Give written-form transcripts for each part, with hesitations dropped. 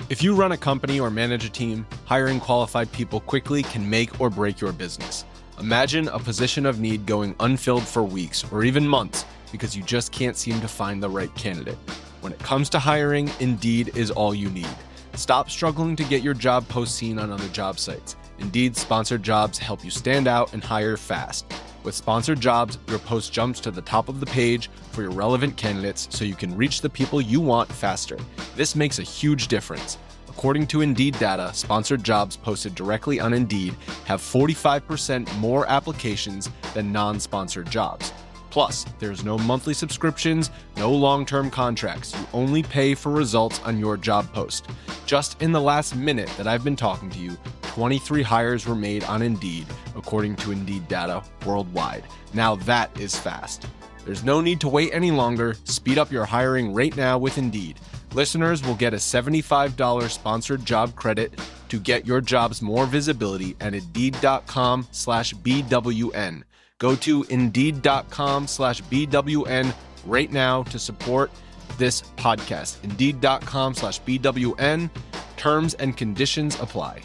If you run a company or manage a team, hiring qualified people quickly can make or break your business. Imagine a position of need going unfilled for weeks or even months because you just can't seem to find the right candidate. When it comes to hiring, Indeed is all you need. Stop struggling to get your job post seen on other job sites. Indeed sponsored jobs help you stand out and hire fast. With sponsored jobs, your post jumps to the top of the page for your relevant candidates so you can reach the people you want faster. This makes a huge difference. According to Indeed data, sponsored jobs posted directly on Indeed have 45% more applications than non-sponsored jobs. Plus, there's no monthly subscriptions, no long-term contracts. You only pay for results on your job post. Just in the last minute that I've been talking to you, 23 hires were made on Indeed, according to Indeed data worldwide. Now that is fast. There's no need to wait any longer. Speed up your hiring right now with Indeed. Listeners will get a $75 sponsored job credit to get your jobs more visibility at Indeed.com/BWN. Go to Indeed.com/BWN right now to support this podcast. Indeed.com/BWN. Terms and conditions apply.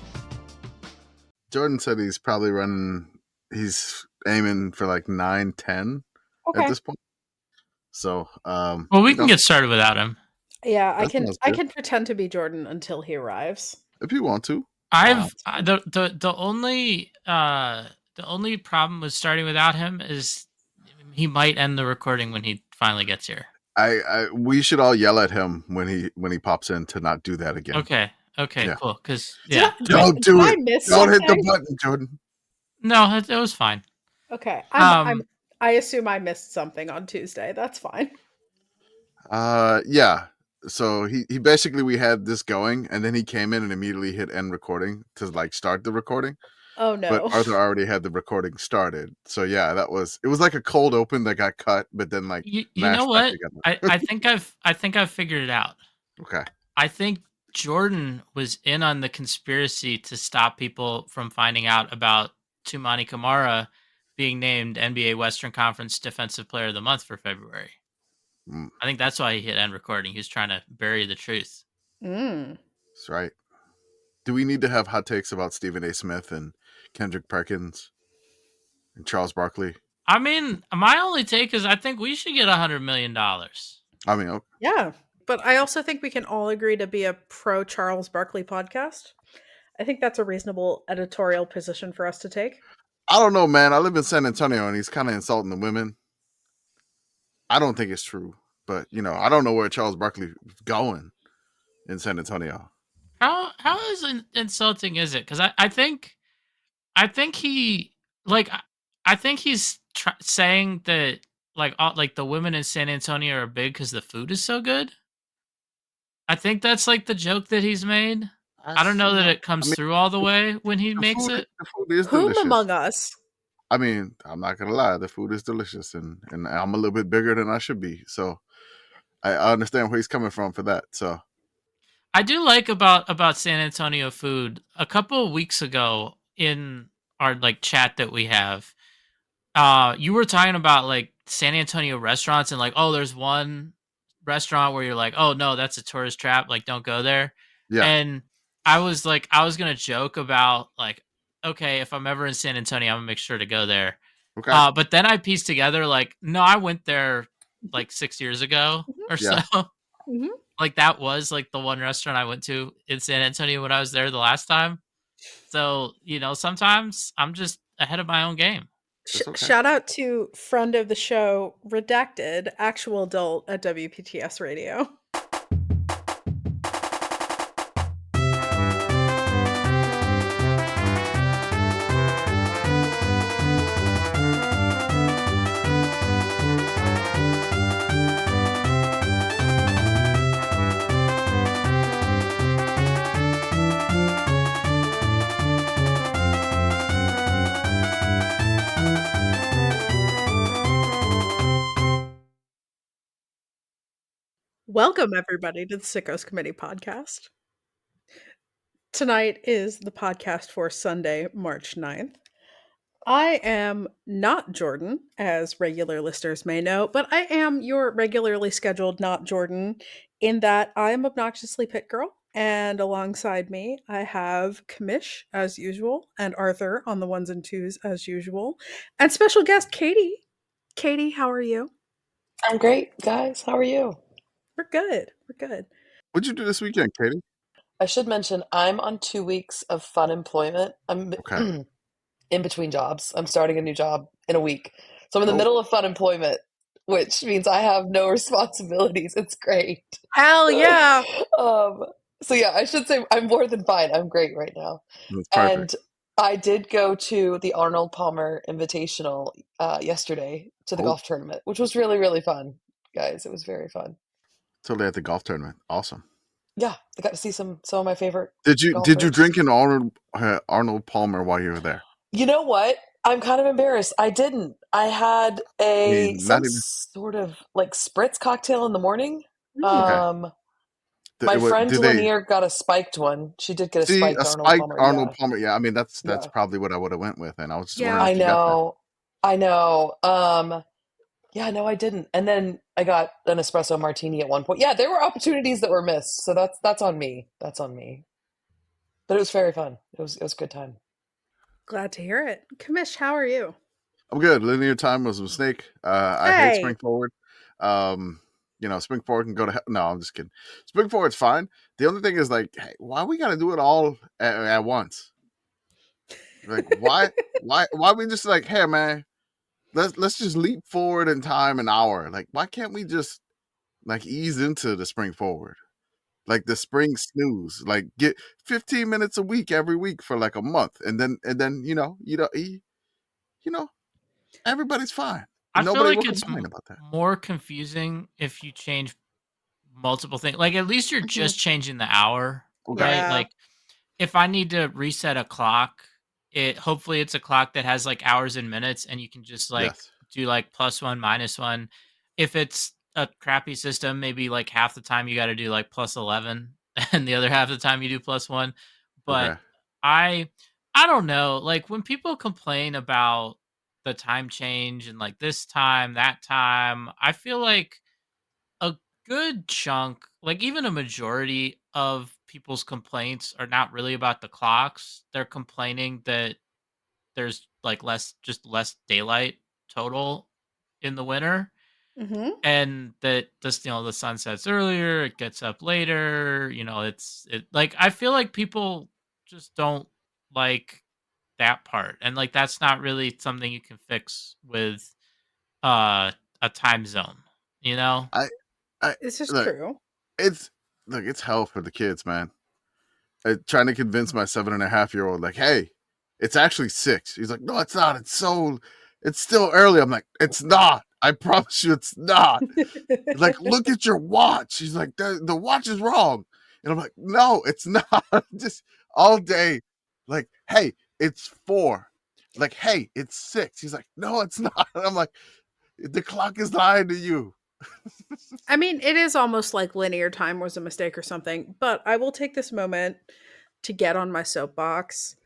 Jordan said he's aiming for like 9-10 at this point. So, well, we can get started without him. Yeah, I can pretend to be Jordan until he arrives. If you want to. The only problem with starting without him is he might end the recording when he finally gets here. We should all yell at him when he pops in to not do that again. Okay, yeah. Cool. Because don't do it. Don't hit the button, Jordan. No, it was fine. Okay, I assume I missed something on Tuesday. That's fine. Yeah. So he basically, we had this going, and then he came in and immediately hit end recording to like start the recording. Oh no! But Arthur already had the recording started. So yeah, it was like a cold open that got cut, but then like you know what? I think I've figured it out. Okay. I think Jordan was in on the conspiracy to stop people from finding out about Toumani Camara being named NBA Western Conference Defensive Player of the Month for February. I think that's why he hit end recording. He was trying to bury the truth. That's right. Do we need to have hot takes about Stephen A. Smith and Kendrick Perkins and Charles Barkley? I mean, my only take is I think we should get $100 million. I mean, okay. Yeah, but I also think we can all agree to be a pro Charles Barkley podcast. I think that's a reasonable editorial position for us to take. I don't know, man. I live in San Antonio, and he's kind of insulting the women. I don't think it's true, but I don't know where Charles Barkley is going in San Antonio. How insulting is it? Because I think he he's saying that like the women in San Antonio are big because the food is so good. I think that's like the joke that he's made. I don't know that it comes through all the way when he makes it. The food is Whom delicious. among us? I mean, I'm not gonna lie, the food is delicious, and I'm a little bit bigger than I should be. So I understand where he's coming from for that. So I do like about San Antonio food. A couple of weeks ago in our chat that we have, you were talking about San Antonio restaurants and there's one restaurant where you're like, oh no, that's a tourist trap. Don't go there. Yeah. And I was gonna joke about okay, if I'm ever in San Antonio, I'm gonna make sure to go there. Okay. But then I pieced together no, I went there 6 years ago or so. Mm-hmm. That was the one restaurant I went to in San Antonio when I was there the last time. So, sometimes I'm just ahead of my own game. Okay. Shout out to friend of the show, Redacted, actual adult at WPTS Radio. Welcome, everybody, to the Sickos Committee podcast. Tonight is the podcast for Sunday, March 9th. I am not Jordan, as regular listeners may know, but I am your regularly scheduled not Jordan in that I am obnoxiously Pitt Girl. And alongside me, I have Commish as usual, and Arthur on the ones and twos as usual, and special guest Katie. Katie, how are you? I'm great, guys. How are you? We're good. We're good. What'd you do this weekend, Katie? I should mention I'm on 2 weeks of fun employment. I'm Okay. in between jobs. I'm starting a new job in a week. So I'm in the Oh. middle of fun employment, which means I have no responsibilities. It's great. Hell yeah. So yeah, I should say I'm more than fine. I'm great right now. That's And perfect. I did go to the Arnold Palmer Invitational yesterday to the Oh. golf tournament, which was really, really fun, guys. It was very fun. Totally at the golf tournament. Awesome. Yeah, I got to see some of my favorite Did you golfers. drink an Arnold Palmer while you were there? You know what? I'm kind of embarrassed. I didn't. I had some sort of like spritz cocktail in the morning. Okay. My friend Lanier got a spiked one. She did get a spiked Arnold Palmer. Yeah, I mean that's probably what I would have went with, and I was just wondering if you got that. I know. Yeah, no, I didn't. And then I got an espresso martini at one point. Yeah, there were opportunities that were missed, so that's on me. That's on me. But it was very fun. It was a good time. Glad to hear it. Commish, how are you? I'm good. Linear time was a mistake. I hate spring forward. Spring forward can go to hell. No, I'm just kidding. Spring forward's fine. The only thing is like, hey, why we gotta do it all at once? Like, why we just like, hey man, let's just leap forward in time an hour. Like, why can't we just like ease into the spring forward? Like the spring snooze. Like get 15 minutes a week every week for like a month, and then everybody's fine. I feel Nobody like will it's complain about that. more confusing if you change multiple things. Like at least you're just changing the hour, right? Yeah. Like if I need to reset a clock, hopefully it's a clock that has like hours and minutes, and you can just like do like +1, -1. If it's a crappy system, maybe like half the time you got to do like +11, and the other half of the time you do +1. But I don't know. Like when people complain about the time change and like this time, that time, I feel like a good chunk, like even a majority of people's complaints are not really about the clocks. They're complaining that there's like less daylight total in the winter. And that the sun sets earlier, it gets up later, like I feel like people just don't like that part. And like that's not really something you can fix with a time zone, This is true. It's hell for the kids, man. Trying to convince my 7.5-year-old, like, hey, it's actually 6. He's like, no, it's not. It's still early. I'm like, it's not. I promise you, it's not. Like, look at your watch. He's like, the watch is wrong. And I'm like, no, it's not. Just all day, like, hey, it's 4. Like, hey, it's 6. He's like, no, it's not. And I'm like, the clock is lying to you. I mean, it is almost like linear time was a mistake or something, but I will take this moment to get on my soapbox.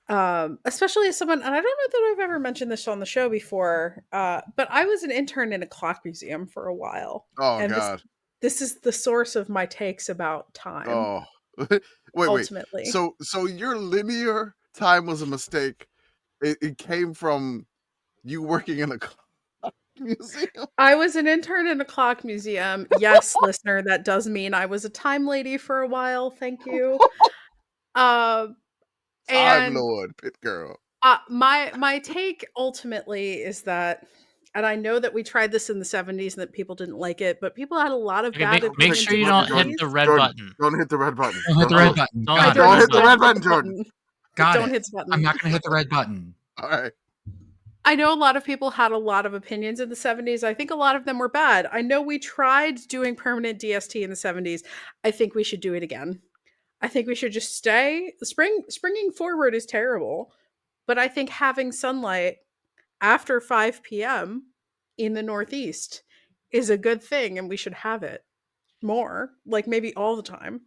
Especially as someone, and I don't know that I've ever mentioned this on the show before, but I was an intern in a clock museum for a while. Oh, God. This is the source of my takes about time. Oh, ultimately. Wait. So your linear time was a mistake. It came from you working in a clock museum. I was an intern in a clock museum. Yes, listener, that does mean I was a time lady for a while. Thank you. Time Lord, Pitt Girl. My take ultimately is that, and I know that we tried this in the 70s and that people didn't like it, but people had a lot of bad opinions. Make sure you don't hit the red button. Don't hit the red button. Don't hit the red button. Don't hit the red button, Jordan. Don't hit the button. I'm not going to hit the red button. All right. I know a lot of people had a lot of opinions in the 70s. I think a lot of them were bad. I know we tried doing permanent DST in the 70s. I think we should do it again. I think we should just stay. Springing forward is terrible. But I think having sunlight after 5 p.m. in the Northeast is a good thing, and we should have it more, like maybe all the time.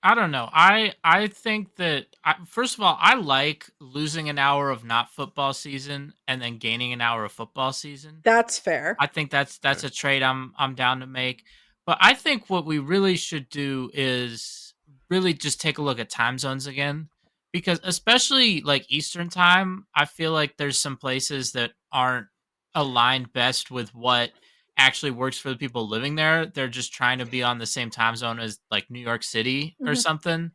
I don't know. I think that first of all, I like losing an hour of not football season and then gaining an hour of football season. That's fair. I think that's a trade I'm down to make. But I think what we really should do is really just take a look at time zones again, because especially like Eastern time, I feel like there's some places that aren't aligned best with what actually works for the people living there. They're just trying to be on the same time zone as like New York City or Mhm. something.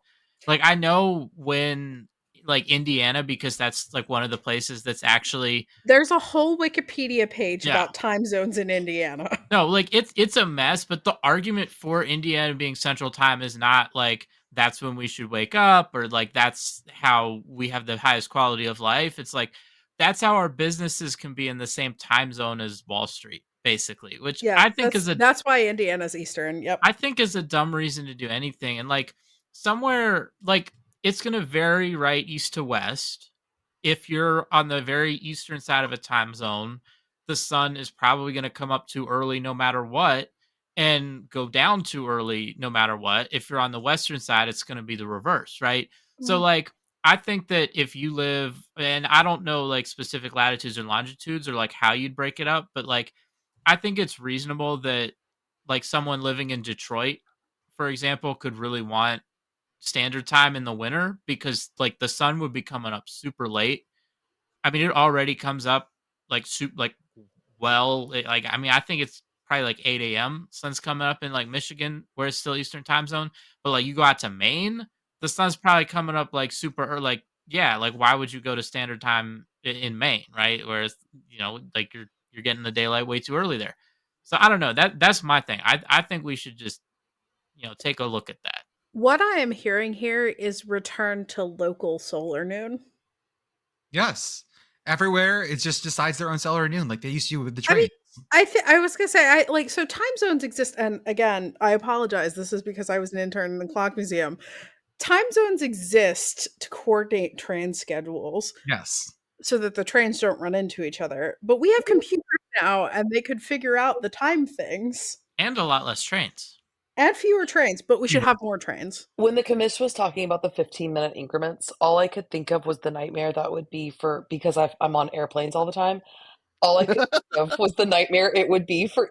Like I know when like Indiana, because that's like one of the places that's actually There's a whole Wikipedia page Yeah. about time zones in Indiana. No, like it's a mess, but the argument for Indiana being central time is not like that's when we should wake up or like that's how we have the highest quality of life. It's like that's how our businesses can be in the same time zone as Wall Street, basically, which Yeah, I think is a that's why Indiana's Eastern. Yep. I think is a dumb reason to do anything. And like somewhere like it's going to vary right east to west. If you're on the very eastern side of a time zone, the sun is probably going to come up too early no matter what and go down too early no matter what. If you're on the western side, it's going to be the reverse, right? So Mhm. like I think that if you live, and I don't know like specific latitudes and longitudes or like how you'd break it up, but like I think it's reasonable that like someone living in Detroit, for example, could really want standard time in the winter because like the sun would be coming up super late. I mean, it already comes up like like I mean, I think it's probably like 8 a.m. Sun's coming up in like Michigan where it's still Eastern time zone. But like you go out to Maine, the sun's probably coming up like super or like yeah, like why would you go to standard time in Maine, right? Whereas like you're getting the daylight way too early there. So I don't know. That's my thing. I think we should just take a look at that. What I am hearing here is return to local solar noon. Yes. Everywhere, it just decides their own solar noon, like they used to with the I mean, train. I was gonna say so time zones exist, and again, I apologize. This is because I was an intern in the clock museum. Time zones exist to coordinate train schedules Yes. so that the trains don't run into each other. But we have computers now, and they could figure out the time things. And a lot less trains. Add fewer trains, but we should have more trains. When the commish was talking about the 15-minute increments, all I could think of was the nightmare that would be because I'm on airplanes all the time. All I could think of was the nightmare it would be for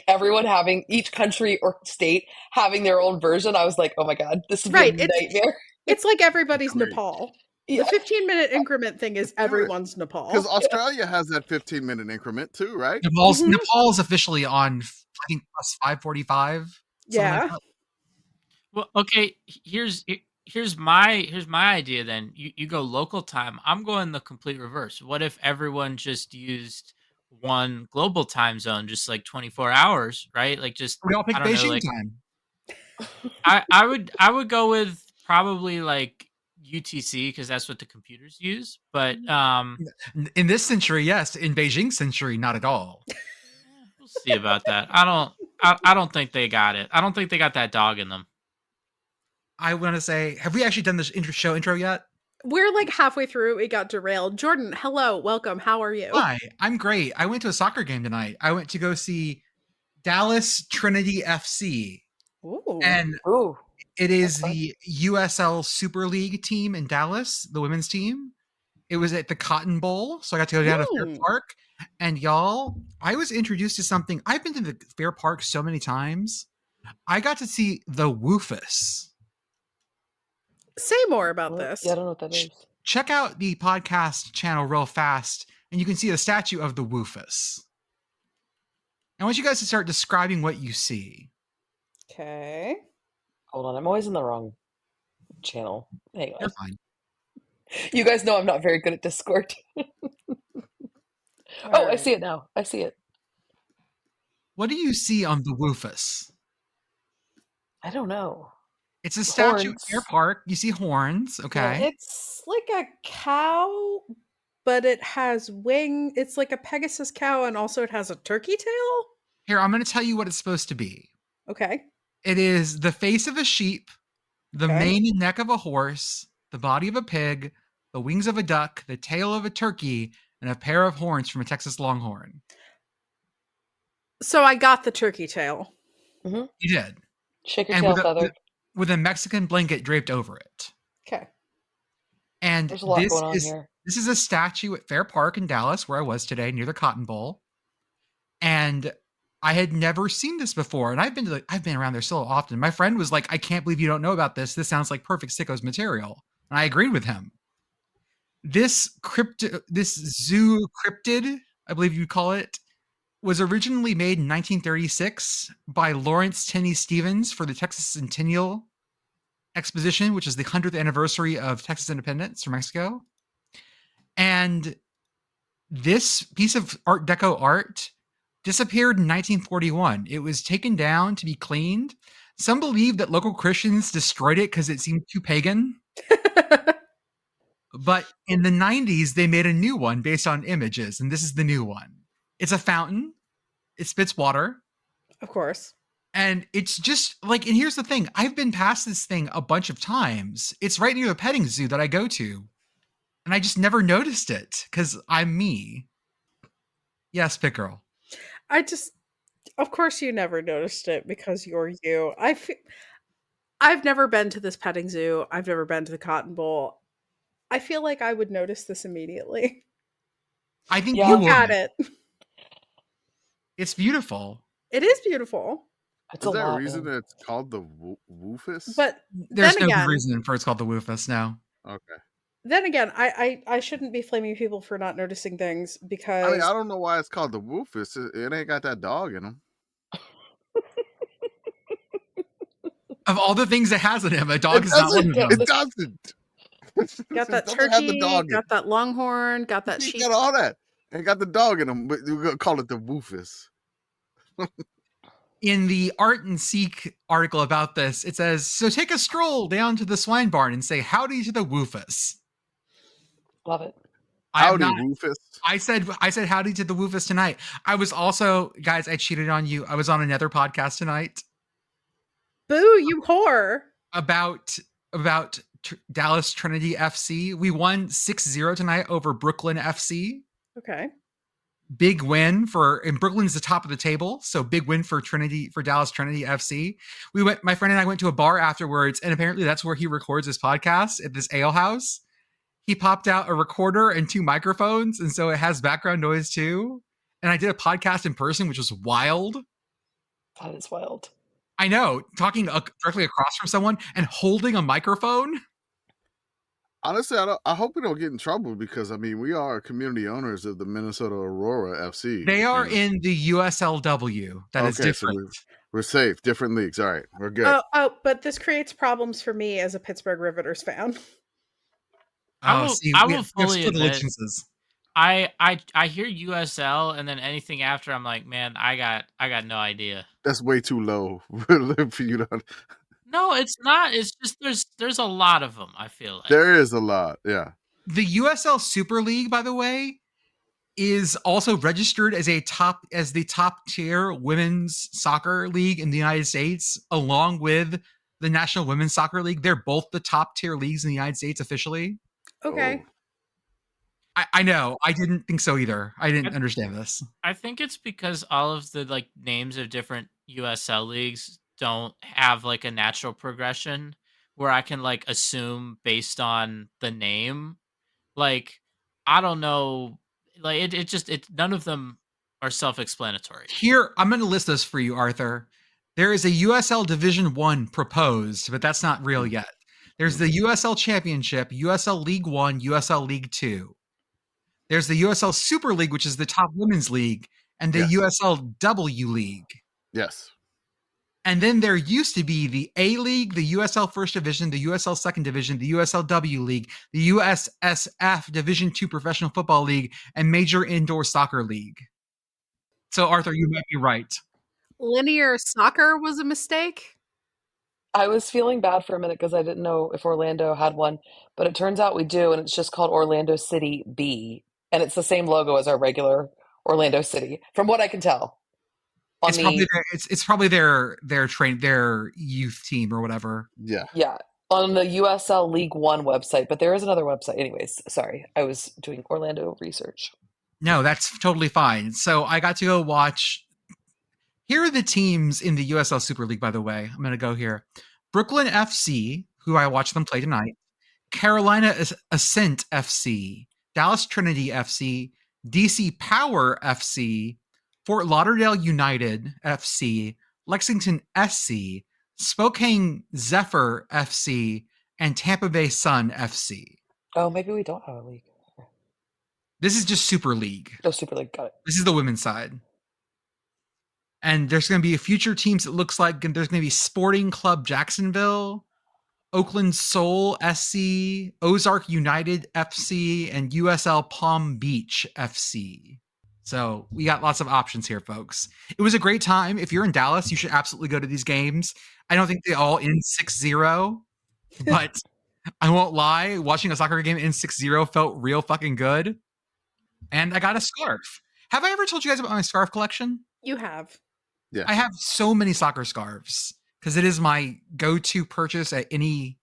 everyone having each country or state having their own version. I was like, oh my God, this would be a nightmare. It's like everybody's Agreed. Nepal. Yeah. The 15-minute increment thing is everyone's Nepal. Because Australia has that 15-minute increment too, right? Nepal's officially on, I think, plus 545. Yeah. Like Well, okay. Here's my idea. Then you go local time. I'm going the complete reverse. What if everyone just used one global time zone, just like 24 hours, right? Like just we all pick I don't know, Beijing like time. I would go with probably like UTC because that's what the computers use. But In this century, yes. In Beijing century, not at all. we'll see about that. I don't think they got it. I don't think they got that dog in them. I want to say, have we actually done this show intro yet? We're like halfway through. It got derailed. Jordan, hello, welcome. How are you? Hi, I'm great. I went to a soccer game tonight. I went to go see Dallas Trinity FC. Ooh. And Ooh, it is the USL Super League team in Dallas, the women's team. It was at the Cotton Bowl, so I got to go down to Fair Park. And y'all, I was introduced to something. I've been to the Fair Park so many times. I got to see the Woofus. Say more about this. Yeah, I don't know what that is. Check out the podcast channel real fast, and you can see a statue of the Woofus. I want you guys to start describing what you see. Okay. Hold on, I'm always in the wrong channel. Hang on. You're fine. You guys know I'm not very good at Discord. I see it now. I see it. What do you see on the Woofus? I don't know. It's a statue Horns. at Fair Park. You see horns, okay? It's like a cow, but it has wing. It's like a Pegasus cow, and also it has a turkey tail. Here, I'm going to tell you what it's supposed to be. Okay. It is the face of a sheep, the mane and neck of a horse, the body of a pig, the wings of a duck, the tail of a turkey, and a pair of horns from a Texas Longhorn. So I got the turkey tail. Mm-hmm. You did. Shake your tail feather. With a Mexican blanket draped over it. Okay. And there's a lot going on here. This is a statue at Fair Park in Dallas, where I was today, near the Cotton Bowl. And I had never seen this before, and I've been around there so often. My friend was like, "I can't believe you don't know about this. This sounds like perfect Sickos material," and I agreed with him. This zoo cryptid, I believe you'd call it, was originally made in 1936 by Lawrence Tenney Stevens for the Texas Centennial Exposition, which is the 100th anniversary of Texas independence from Mexico. And this piece of Art Deco art disappeared in 1941. It was taken down to be cleaned. Some believe that local Christians destroyed it because it seemed too pagan. But in the 90s, they made a new one based on images, and this is the new one. It's a fountain. It spits water. Of course. And it's just like, and here's the thing. I've been past this thing a bunch of times. It's right near the petting zoo that I go to. And I just never noticed it because I'm me. Yes, Pitt Girl. Of course you never noticed it because you're you. I've never been to this petting zoo. I've never been to the Cotton Bowl. I feel like I would notice this immediately. I think Yeah. you Look would. at it. It's beautiful. It is beautiful. It's Is a there a lot, reason man. it's called the Woofus? But There's then no again, good reason for it's called the Woofus now. Okay. then again, I shouldn't be flaming people for not noticing things because I mean, I don't know why it's called the Woofus. It ain't got that dog in him. Of all the things it has in him, a dog It is not one of doesn't. them. It doesn't. got that It doesn't have the turkey, dog in got it. that longhorn, got that He sheep. got all that. Ain't got the dog in him, but we're gonna call it the Woofus. In the Art and Seek article about this, it says, so take a stroll down to the swine barn and say howdy to the Woofus. Love it. Howdy, Woofus. I said howdy to the Woofus tonight. I was also, guys, I cheated on you. I was on another podcast tonight. Boo, you whore. About Dallas Trinity FC. We won 6-0 tonight over Brooklyn FC. Okay. Big win and Brooklyn's the top of the table. So big win for Dallas Trinity FC. My friend and I went to a bar afterwards, and apparently that's where he records his podcast at this ale house. He popped out a recorder and 2 microphones, and so it has background noise too. And I did a podcast in person, which was wild. That is wild. I know, talking directly across from someone and holding a microphone. Honestly, I hope we don't get in trouble because, I mean, we are community owners of the Minnesota Aurora FC. They are in the USLW. That is different. So we're safe. Different leagues. All right. We're good. But this creates problems for me as a Pittsburgh Riveters fan. I will fully admit, allegiances. I hear USL and then anything after, I'm like, man, I got no idea. That's way too low for you to. No, it's not. It's just there's a lot of them. I feel like There is a lot. Yeah. The USL Super League, by the way, is also registered as the top tier women's soccer league in the United States, along with the National Women's Soccer League. They're both the top tier leagues in the United States officially. Okay. I know. I didn't think so either. I didn't understand this. I think it's because all of the names of different USL leagues don't have a natural progression where I can assume based on the name. I don't know. None of them are self-explanatory. Here, I'm going to list this for you, Arthur. There is a USL Division 1 proposed, but that's not real yet. There's the USL Championship, USL League 1, USL League 2. There's the USL Super League, which is the top women's league, and the USLW League. Yes. And then there used to be the A League, the USL First Division, the USL Second Division, the USLW League, the USSF Division 2 Professional Football League, and Major Indoor Soccer League. So, Arthur, you might be right. Linear soccer was a mistake? I was feeling bad for a minute because I didn't know if Orlando had one, but it turns out we do, and it's just called Orlando City B, and it's the same logo as our regular Orlando City, from what I can tell. It's probably their youth team or whatever. Yeah. Yeah. On the USL League 1 website, but there is another website. Anyways, sorry. I was doing Orlando research. No, that's totally fine. So I got to go watch. Here are the teams in the USL Super League, by the way. I'm going to go here. Brooklyn FC, who I watched them play tonight. Carolina Ascent FC. Dallas Trinity FC. DC Power FC. Fort Lauderdale United FC, Lexington SC, Spokane Zephyr FC, and Tampa Bay Sun FC. Oh, maybe we don't have a league. This is just Super League. Oh, Super League. Got it. This is the women's side. And there's going to be a future teams. It looks like there's going to be Sporting Club Jacksonville, Oakland Soul SC, Ozark United FC, and USL Palm Beach FC. So we got lots of options here, folks. It was a great time. If you're in Dallas, you should absolutely go to these games. I don't think they all end 6-0, but I won't lie. Watching a soccer game end 6-0 felt real fucking good. And I got a scarf. Have I ever told you guys about my scarf collection? You have. Yeah. I have so many soccer scarves because it is my go-to purchase at any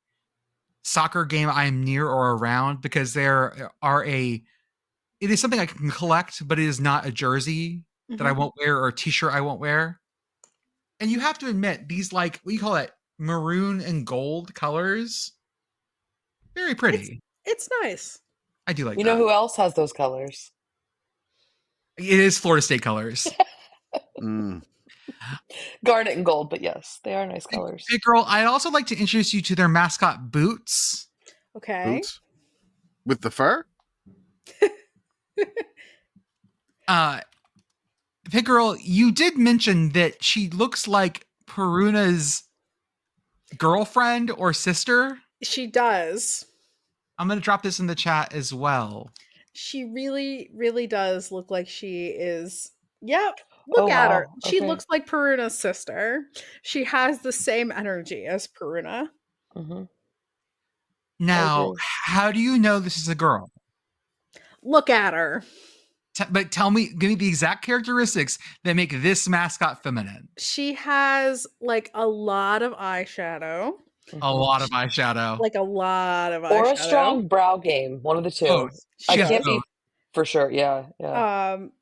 soccer game I am near or around, because it is something I can collect, but it is not a jersey that I won't wear or a t-shirt I won't wear. And you have to admit, these, like, what do you call it? Maroon and gold colors. Very pretty. It's nice. I do like that. You know who else has those colors? It is Florida State colors. Garnet and gold, but yes, they are nice colors. Pitt Girl, I'd also like to introduce you to their mascot boots. Okay. Boots? With the fur? Pitt Girl, you did mention that she looks like Peruna's girlfriend or sister. She does. I'm going to drop this in the chat as well. She really, really does look like she is. Yep. Look at her. She Okay. looks like Peruna's sister. She has the same energy as Peruna. Mm-hmm. Now, Okay. how do you know this is a girl? Look at her. But give me the exact characteristics that make this mascot feminine. She has like a lot of eyeshadow. A lot of eyeshadow. Like a lot of eyeshadow. Or a strong brow game. One of the two. Both. I She has can't be both. for sure. Yeah.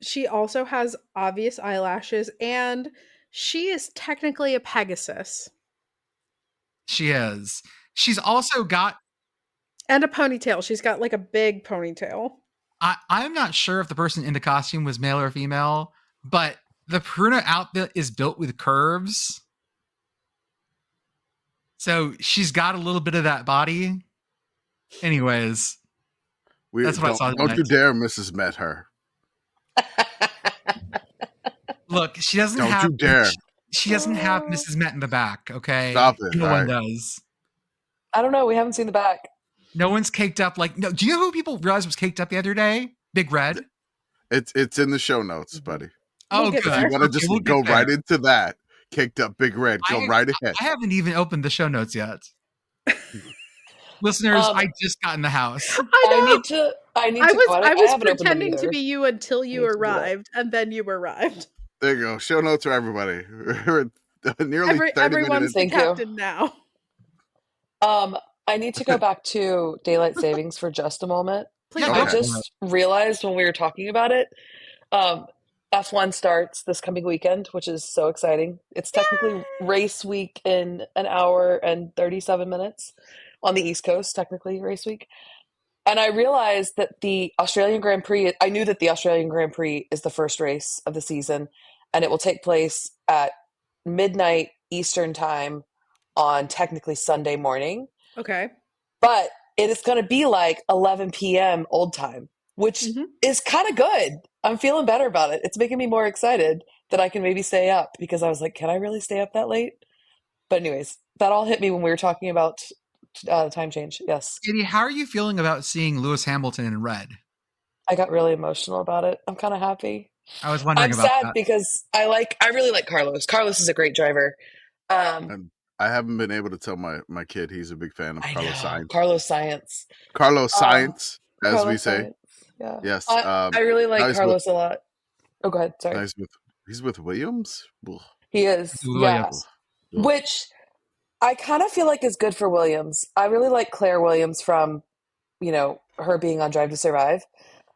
She also has obvious eyelashes, and she is technically a Pegasus. She is. She's also got. And a ponytail. She's got like a big ponytail. I'm not sure if the person in the costume was male or female, but the Peruna outfit is built with curves. So she's got a little bit of that body. Anyways, that's what I saw Don't you tonight. dare Mrs. Met her. Look, she doesn't Don't have. you dare. She doesn't have Mrs. Met in the back. Okay, Stop it, No one alright. does. I don't know. We haven't seen the back. No one's caked up like. No, do you know who people realized was caked up the other day? Big Red. It's in the show notes, buddy. Oh, We'll get good. there. You want to Okay, just we'll get go there. right into that. Caked up Big Red. Go right ahead. I haven't even opened the show notes yet. Listeners, I just got in the house. I need to. I go. was haven't opened them pretending to either. be you until I you need to do that. arrived, and then you arrived. There you go. Show notes for everybody. We're nearly 30 Everyone's minutes. the Thank you. captain now. I need to go back to daylight savings for just a moment. Please Yeah, do. I go. just realized when we were talking about it, F1 starts this coming weekend, which is so exciting. It's technically race week in an hour and 37 minutes on the East Coast, technically race week. And I realized that the Australian Grand Prix, I knew that the Australian Grand Prix is the first race of the season, and it will take place at midnight Eastern time on technically Sunday morning. Okay. But it is going to be like 11 p.m. old time, which is kind of good. I'm feeling better about it. It's making me more excited that I can maybe stay up, because I was like, can I really stay up that late? But anyways, that all hit me when we were talking about time change. Yes. Katie, how are you feeling about seeing Lewis Hamilton in red? I got really emotional about it. I'm kind of happy. I was wondering I'm about sad that. because I really like Carlos. Carlos is a great driver. I haven't been able to tell my kid he's a big fan of I Carlos know. Sainz. Carlos Science. Carlos Sainz, as we Carlos say. Science. Yeah. Yes. I really like nice Carlos a lot. Oh, go ahead. Sorry. He's with Williams. Ugh. He is. Williams. Yeah. Which I kind of feel like is good for Williams. I really like Claire Williams from, her being on Drive to Survive.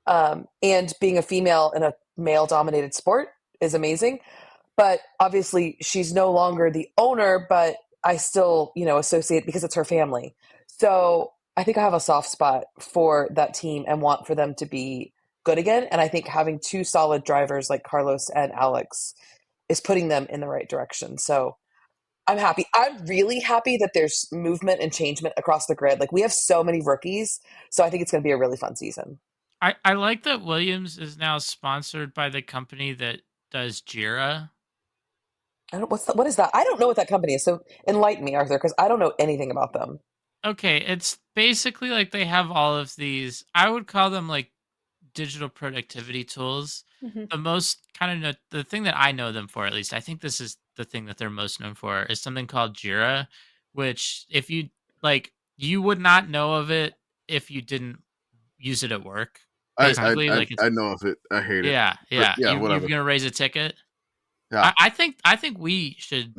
And being a female in a male-dominated sport is amazing. But obviously she's no longer the owner, but I still, associate because it's her family. So I think I have a soft spot for that team and want for them to be good again. And I think having two solid drivers like Carlos and Alex is putting them in the right direction. So I'm happy. I'm really happy that there's movement and changement across the grid. Like we have so many rookies. So I think it's going to be a really fun season. I like that Williams is now sponsored by the company that does Jira. What is that? I don't know what that company is. So enlighten me, Arthur, because I don't know anything about them. Okay, it's basically like they have all of these, I would call them like digital productivity tools. Mhm. The most kind of the thing that I know them for, at least, I think this is the thing that they're most known for, is something called Jira, which if you like, you would not know of it if you didn't use it at work. Basically, I know of it. I hate it. Yeah. Yeah, You're whatever. gonna raise a ticket. Yeah. I think we should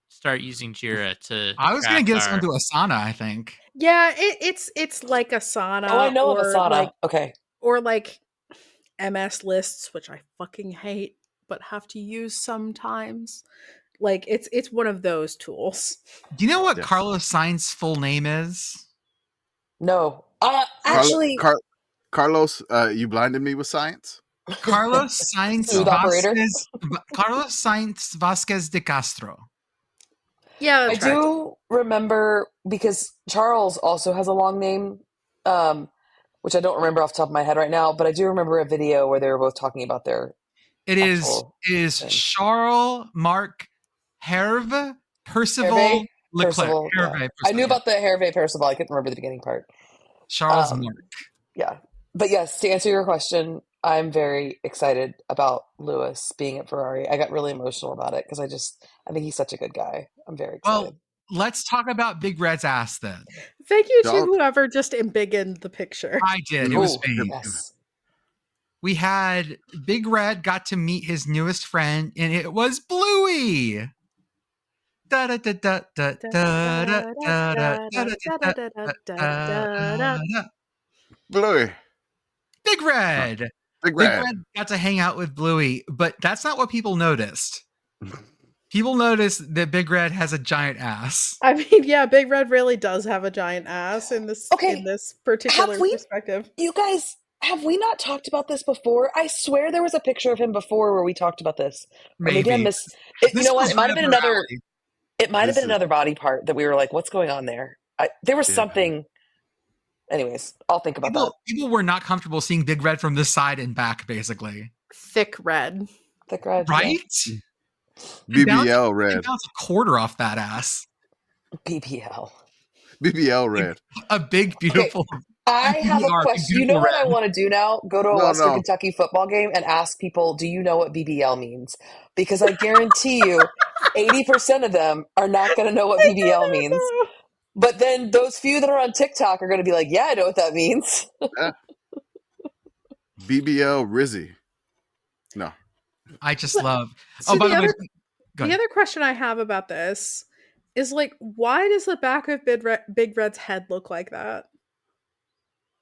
start using Jira to. I was gonna track get us our- onto Asana, I think. Yeah, it's like Asana. Oh, I know of or Asana. Like, okay. or like MS lists, which I fucking hate, but have to use sometimes. Like it's one of those tools. Do you know what Yes. Carlos Sainz's full name is? No. Actually, Carlos, you blinded me with science. Carlos Sainz Smooth operator. Vasquez de Castro. Yeah, I that's right. do remember because Charles also has a long name, which I don't remember off the top of my head right now, but I do remember a video where they were both talking about their It is actual thing. Charles Marc Hervé Percival Hervé? Leclerc. Percival, yeah. Hervé I knew Percival. about the Hervé Percival. I couldn't remember the beginning part. Charles um, Marc. Yeah. But yes, to answer your question, I'm very excited about Lewis being at Ferrari. I got really emotional about it because I think he's such a good guy. I'm very excited. Well, let's talk about Big Red's ass then. Thank you to Don't. whoever just embiggened the picture. I did. It was Ooh, me. yes. We had Big Red got to meet his newest friend, and it was Bluey. Da da da da da da da da da da. Bluey. Big Red. Big Big Red. Red got to hang out with Bluey, but that's not what people noticed. People noticed that Big Red has a giant ass. I mean, yeah, Big Red really does have a giant ass in this Okay, in this particular have we- perspective. You guys, have we not talked about this before? I swear there was a picture of him before where we talked about this. Or maybe I missed. You This know what? was It might have right been up our another. alley. It might have This been is- another body part that we were like, "What's going on there?" There was Yeah. something. Anyways, I'll think about that. People were not comfortable seeing Big Red from the side and back, basically. Thick red. Thick red, yeah. Right? BBL You red. bounce a quarter off that ass. BBL. BBL red. A big, beautiful. I have a BBR, question. You know what I red. want to do now? Go to a No, Western no. Kentucky football game and ask people, do you know what BBL means? Because I guarantee you 80% of them are not going to know what BBL means. But then those few that are on TikTok are going to be like, yeah, I know what that means. BBL Rizzy. No. I just love. So Oh, by the the way, other- go The ahead. other question I have about this is like, why does the back of Big Red's head look like that?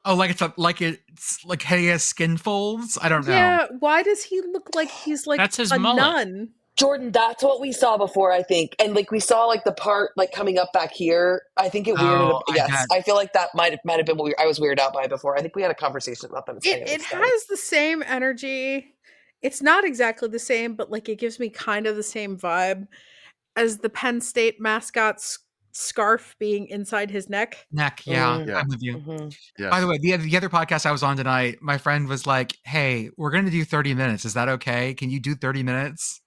Oh, like he has skin folds. I don't know. Yeah, why does he look like he's like That's his a mullet. nun? Jordan, that's what we saw before, I think. And like we saw like the part like coming up back here. I think it weirded. Oh, I Yes, bet. I feel like that might have been what I was weirded out by before. I think we had a conversation about that. It has the same energy. It's not exactly the same, but like it gives me kind of the same vibe as the Penn State mascot's scarf being inside his neck. Neck. Yeah, Mm. Yeah. I'm with you. Mhm. Yeah. By the way, the other podcast I was on tonight, my friend was like, "Hey, we're going to do 30 minutes. Is that okay? Can you do 30 minutes?"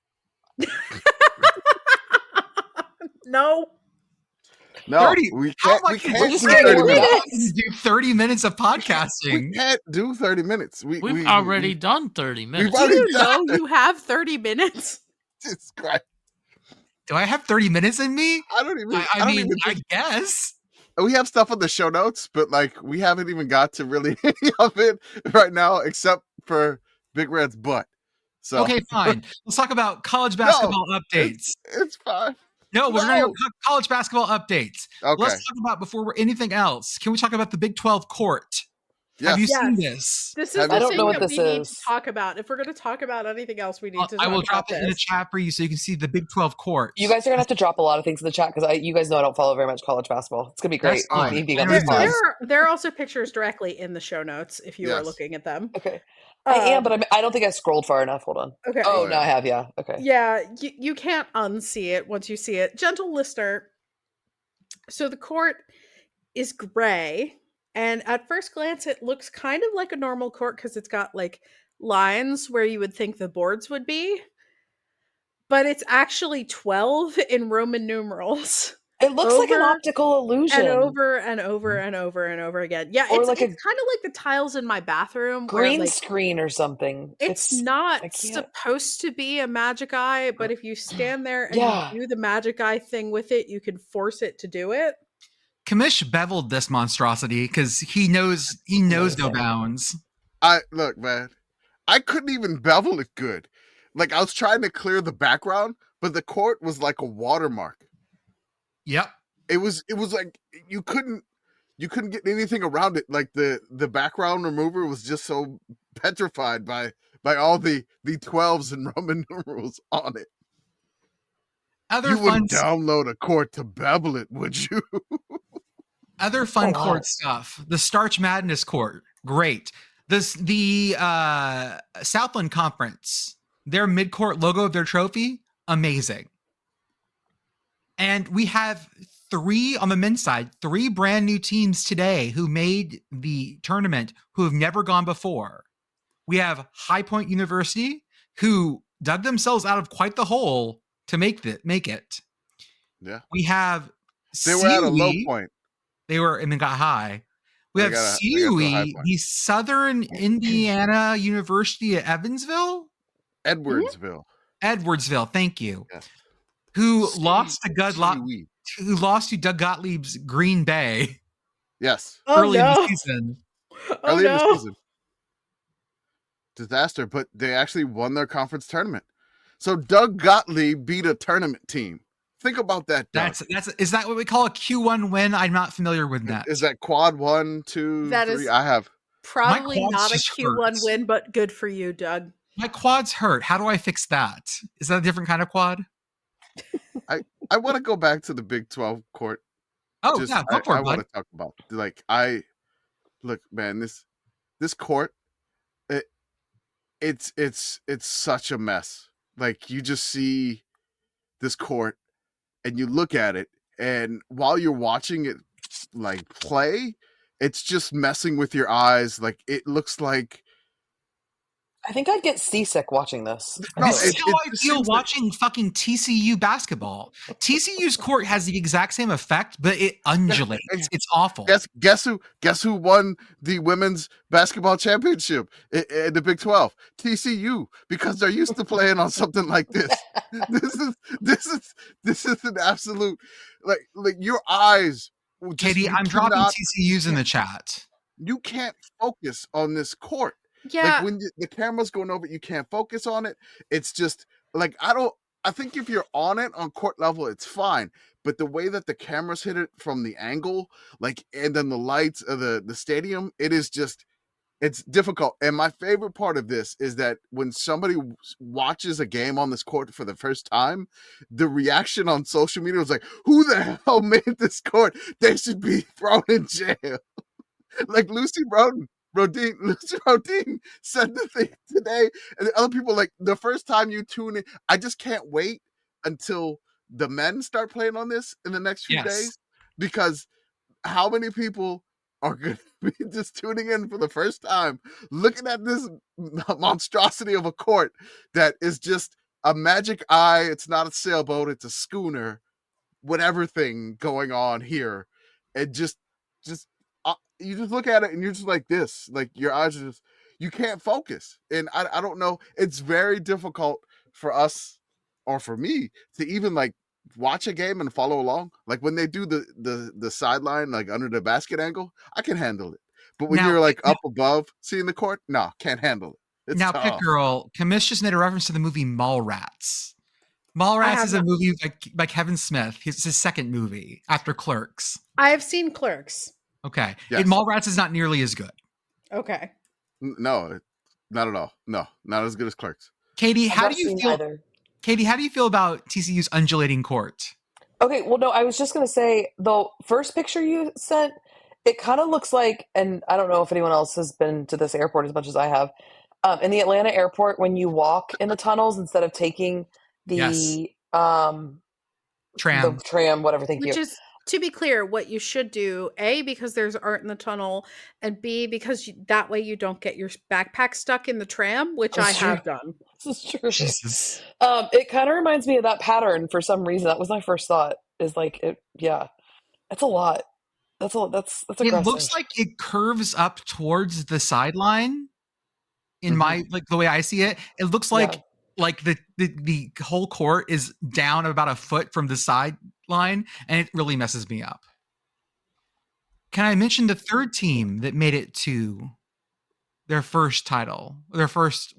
No. No, 30 we How can't. We much- can't we're do just 30 getting minutes. You do 30 minutes of We podcasting. can't do 30 minutes. We've already done 30 minutes. We've already Do you done know you have 30 minutes? Jesus Christ. Do I have 30 minutes in me? I don't even. I don't mean, even I think, guess. we have stuff on the show notes, but like we haven't even got to really any of it right now, except for Big Red's butt. So Okay, fine. Let's talk about college basketball updates. it's fine. No, we're going to No. go college basketball updates. Okay. Let's talk about, before anything else, can we talk about the Big 12 court? Have you Yes. seen this? This is I the don't thing know what that this we need is. to talk about. If we're going to talk about anything else, we need to I talk will about drop it in the this. chat for you so you can see the Big 12 court. You guys are gonna have to drop a lot of things in the chat because you guys know I don't follow very much college basketball. It's gonna be great. That's fine. Me being I on know the you spot. do. There are also pictures directly in the show notes if you are Yes. looking at them. Okay. I am, but I don't think I scrolled far enough. Hold on. Okay. Oh, Oh, no, I yeah. have. Yeah. Okay. Yeah, you can't unsee it once you see it. Gentle listener, so the court is gray, and at first glance it looks kind of like a normal court because it's got like lines where you would think the boards would be, but it's actually 12 in Roman numerals. It looks like an Over optical illusion. and over and over and over and over again. Yeah, Or it's like kind a- of like the tiles in my bathroom. where, Green like, screen or something. it's I not can't- supposed to be a magic eye, but if you stand there and Yeah. you do the magic eye thing with it, you can force it to do it. Commish beveled this monstrosity because he knows no Amazing. bounds. Look, man, I couldn't even bevel it good. Like I was trying to clear the background, but the court was like a watermark. Yep. It was like you couldn't get anything around it. Like the background remover was just so petrified by all the 12s and Roman numerals on it. Other You fun wouldn't download a court to bevel it, would you? Other fun Oh, wow. court stuff. The Starch Madness court, great. The Southland Conference, their mid-court logo of their trophy, amazing. And we have on the men's side, 3 brand new teams today who made the tournament who have never gone before. We have High Point University, who dug themselves out of quite the hole to make it. Yeah. We have They were at a low SIUE. point. They were and then got high. We They have got to a high SIUE, point. the Southern Indiana University at Evansville, Edwardsville. Thank you. Yes. Who lost to SIUE. Doug Gottlieb's Green Bay Yes. early in the no. season. Oh, Early in the no. season. Disaster, but they actually won their conference tournament. So Doug Gottlieb beat a tournament team. Think about that, Doug. Is that what we call a Q1 win? I'm not familiar with that. Is that quad 1, 2, That 3? is- I have. Probably quads not a just Q1 hurt. win, but good for you, Doug. My quads hurt. How do I fix that? Is that a different kind of quad? I want to go back to the Big 12 court. Oh, Just- yeah, go for I it, want bud. to talk about look, man, this court, it's such a mess. Like you just see this court and you look at it, and while you're watching it like play, it's just messing with your eyes. Like it looks like I think I'd get seasick watching this. No, This is it- how it I just feel seems like- watching fucking TCU basketball. TCU's court has the exact same effect, but it undulates. It's awful. guess who won the women's basketball championship in the Big 12? TCU, because they're used to playing on something like this. This is an absolute like your eyes. Katie, you I'm dropping cannot- TCU's in the chat. You can't focus on this court. Yeah. Like when the camera's going over it, you can't focus on it. It's just like I think if you're on it on court level, it's fine. But the way that the cameras hit it from the angle, like, and then the lights of the stadium, it's difficult. And my favorite part of this is that when somebody watches a game on this court for the first time, the reaction on social media was like, "Who the hell made this court? They should be thrown in jail." Like Lucy Rodin said the thing today, and the other people, like, the first time you tune in, I just can't wait until the men start playing on this in the next few Yes. days, because how many people are going to be just tuning in for the first time, looking at this monstrosity of a court that is just a magic eye. It's not a sailboat, it's a schooner, whatever thing going on here. And just you just look at it and you're just like this, like your eyes are just, you can't focus. And I don't know, it's very difficult for us, or for me, to even like watch a game and follow along. Like when they do the sideline, like under the basket angle, I can handle it. But when Now- you're like up above seeing the court, no, can't handle it. It's Now, tough. Pitt Girl, Commish just made a reference to the movie Mallrats. Mallrats have is a not- movie by Kevin Smith. It's his second movie after Clerks. I have seen Clerks. Okay. Yes. And Mallrats is not nearly as good. Okay. No, not at all. No, not as good as Clerks. Katie, I've how not do you seen feel? either. Katie, how do you feel about TCU's undulating court? Okay, well, no, I was just going to say the first picture you sent, it kind of looks like, and I don't know if anyone else has been to this airport as much as I have, in the Atlanta airport, when you walk in the tunnels instead of taking Yes. the Tram. whatever, thank Which you. is, to be clear, what you should do, A, because there's art in the tunnel, and B, because that way you don't get your backpack stuck in the tram, which That's I have true. done. This is true. Jesus. It kind of reminds me of that pattern for some reason. That was my first thought. Is like it. Yeah, that's a lot. That's aggressive. It looks like it curves up towards the sideline. In my like the way I see it, it looks like the whole court is down about a foot from the sideline, and it really messes me up. Can I mention the third team that made it to their first title, their first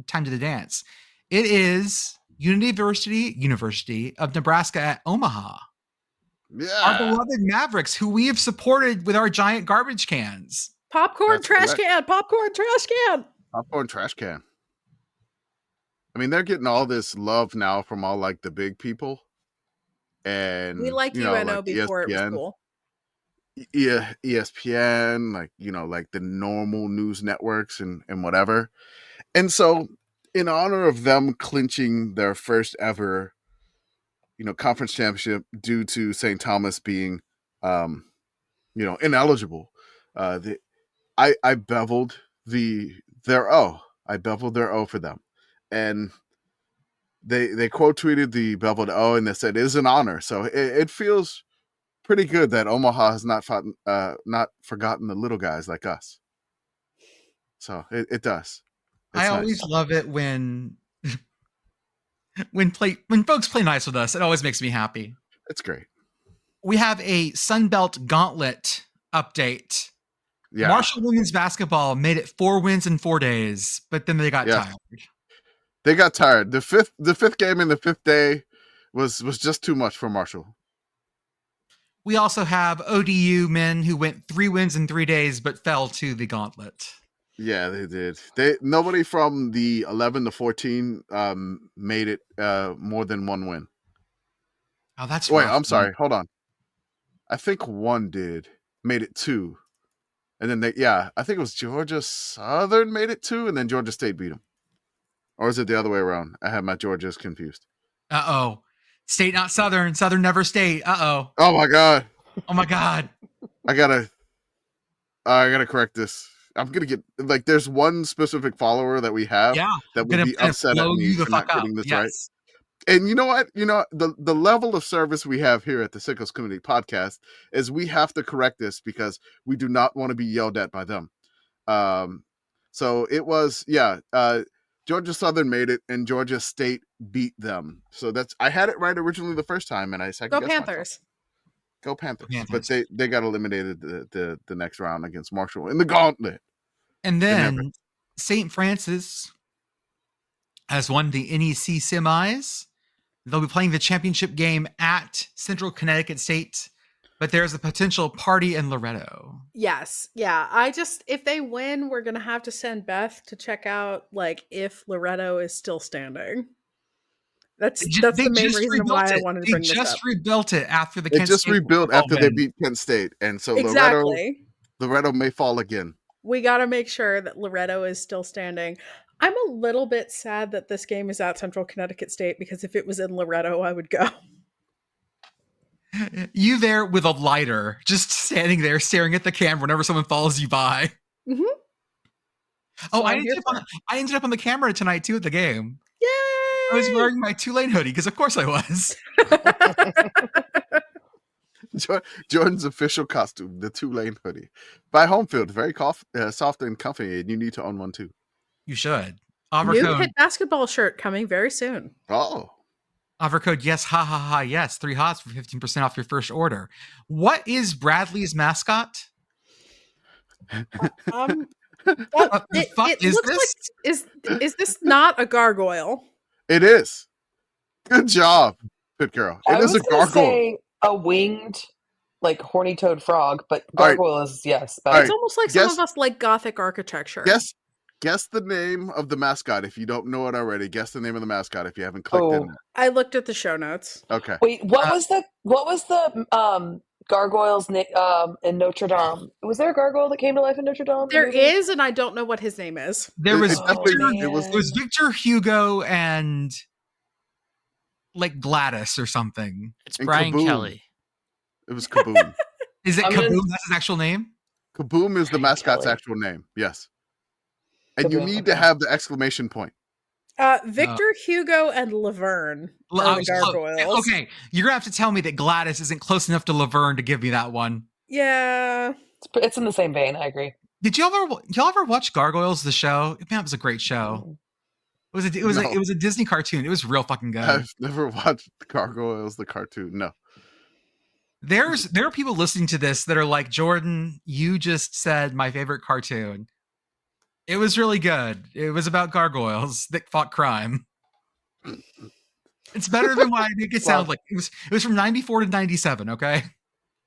time to the dance? It is University of Nebraska at Omaha. Yeah. Our beloved Mavericks, who we have supported with our giant garbage cans. Popcorn trash can. Popcorn trash can. Popcorn trash can. I mean, they're getting all this love now from all like the big people, and We liked UNO before it was cool. Yeah, ESPN, like like the normal news networks and whatever. And so, in honor of them clinching their first ever, conference championship due to St. Thomas being, ineligible, I beveled their O. I beveled their O for them, and they quote tweeted the beveled O, and they said it is an honor. So it feels pretty good that Omaha has not forgotten the little guys like us. So it does. I always love it when folks play nice with us. It always makes me happy. It's great. We have a Sunbelt Gauntlet update. Yeah. Marshall women's basketball made it 4 wins in 4 days, but then they got tired. They got tired. The fifth game in the 5th day was just too much for Marshall. We also have ODU men who went 3 wins in 3 days, but fell to the gauntlet. Yeah, they did. Nobody from the 11 to 14 made it more than 1 win. Oh, that's wait. rough, I'm sorry. Hold on. I think 1 made it 2, and then I think it was Georgia Southern made it 2, and then Georgia State beat them. Or is it the other way around? I have my Georgias confused. State not Southern. Southern never state. Oh my god. Oh my god. I gotta correct this. I'm gonna get there's one specific follower that we have that would be upset at me for not getting this right. And you know what? The level of service we have here at the Sickos Community Podcast is we have to correct this because we do not want to be yelled at by them. So it was Georgia Southern made it, and Georgia State beat them. So I had it right originally the first time, and I second Go Panthers. Go Panthers. But they got eliminated the next round against Marshall in the gauntlet. And then St. Francis has won the NEC semis. They'll be playing the championship game at Central Connecticut State, but there's a potential party in Loretto. Yes. Yeah. If they win, we're going to have to send Beth to check out if Loretto is still standing. That's the main reason why I wanted to bring this up. They just rebuilt it after the Kent State rebuilt after they beat Kent State. And so Loretto may fall again. We got to make sure that Loretto is still standing. I'm a little bit sad that this game is at Central Connecticut State, because if it was in Loretto, I would go. You there with a lighter, just standing there staring at the camera whenever someone follows you by. Mm-hmm. Oh, I ended up on the camera tonight too at the game. Yay! I was wearing my Tulane hoodie because of course I was. Jordan's official costume, the Tulane hoodie. By home field, very soft and comfy, and you need to own one too. You should. New Pitt basketball shirt coming very soon. Oh. Offer code yes, ha ha ha, yes, 3 hots for 15% off your first order. What is Bradley's mascot? Is this not a gargoyle? It is. Good job, Pitt Girl. It is a gargoyle. Say a winged like horny toad frog, but All right. gargoyle is yes. But All It's right. almost like some of us like Gothic architecture. Guess the name of the mascot if you don't know it already. Guess the name of the mascot if you haven't clicked in. I looked at the show notes. Okay. Wait, what was the gargoyles in Notre Dame? Was there a gargoyle that came to life in Notre Dame? There is, and I don't know what his name is. There was it was Victor Hugo and like Gladys or something. It's And Brian KABOOM. Kelly. It was KABOOM. Is it I'm KABOOM? gonna- That's his actual name? KABOOM is the Brian mascot's Kelly. actual name. Yes. And you KABOOM, need to okay. have the exclamation point. Victor Hugo and Laverne are the gargoyles. Okay, you're gonna have to tell me that Gladys isn't close enough to Laverne to give me that one. Yeah. It's in the same vein. I agree. Did y'all ever watch Gargoyles the show? Man, it was a great show. It was a Disney cartoon. It was real fucking good. I've never watched Gargoyles, the cartoon. No. There are people listening to this that are like, Jordan, you just said my favorite cartoon. It was really good. It was about gargoyles that fought crime. It's better than what I think it sounds like. It was from 94 to 97, okay?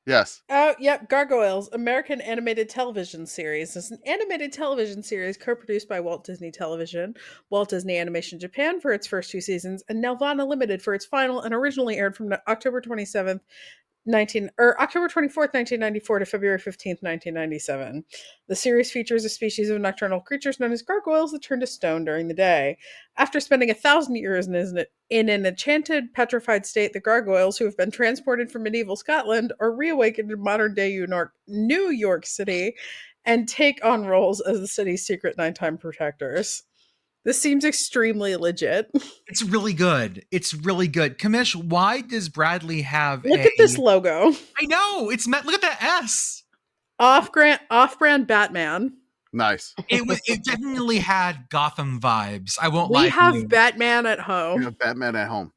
Yes. Oh, yep. Gargoyles, American animated television series. It's an animated television series co-produced by Walt Disney Television, Walt Disney Animation Japan for its first 2 seasons, and Nelvana Limited for its final, and originally aired from October 24th, 1994 to February 15th, 1997. The series features a species of nocturnal creatures known as gargoyles that turn to stone during the day. After spending 1,000 years in an enchanted, petrified state, the gargoyles, who have been transported from medieval Scotland, are reawakened in modern-day New York City and take on roles as the city's secret nighttime protectors. This seems extremely legit. It's really good. It's really good. Commish, why does Bradley have Look at this logo. I know. Look at that S. Off-brand Batman. Nice. It definitely had Gotham vibes. I won't lie. We have Batman at home. You have Batman at home.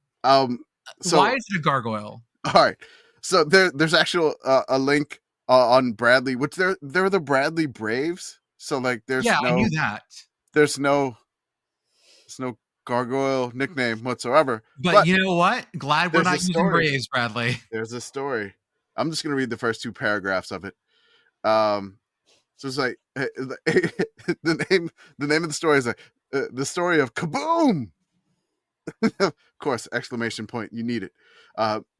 So why is it a gargoyle? All right. So there's actually a link on Bradley, which they're the Bradley Braves. So like I knew that. There's no gargoyle nickname whatsoever. But you know what? Glad we're not using Braves, Bradley. There's a story. I'm just gonna read the first 2 paragraphs of it. So it's like the name of the story is like the story of KABOOM. Of course, exclamation point. You need it.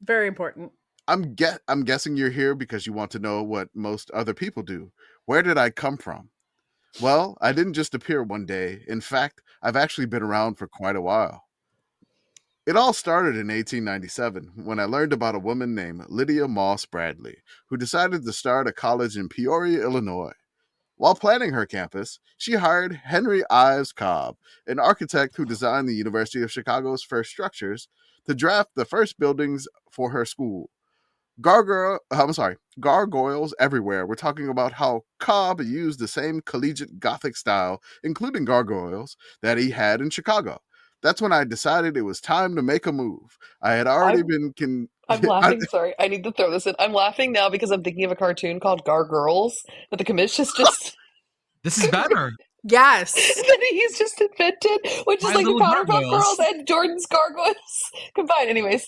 Very important. I'm guessing you're here because you want to know what most other people do. Where did I come from? Well, I didn't just appear one day. In fact, I've actually been around for quite a while. It all started in 1897 when I learned about a woman named Lydia Moss Bradley, who decided to start a college in Peoria, Illinois. While planning her campus, she hired Henry Ives Cobb, an architect who designed the University of Chicago's first structures, to draft the first buildings for her school. Gargoyles everywhere. We're talking about how Cobb used the same collegiate Gothic style, including gargoyles, that he had in Chicago. That's when I decided it was time to make a move. I had already I'm laughing. Sorry, I need to throw this in. I'm laughing now because I'm thinking of a cartoon called Gargirls that the Commish is just. This is better. Yes. That he's just invented, which is like the Powerpuff Girls and Jordan's Gargoyles combined. Anyways,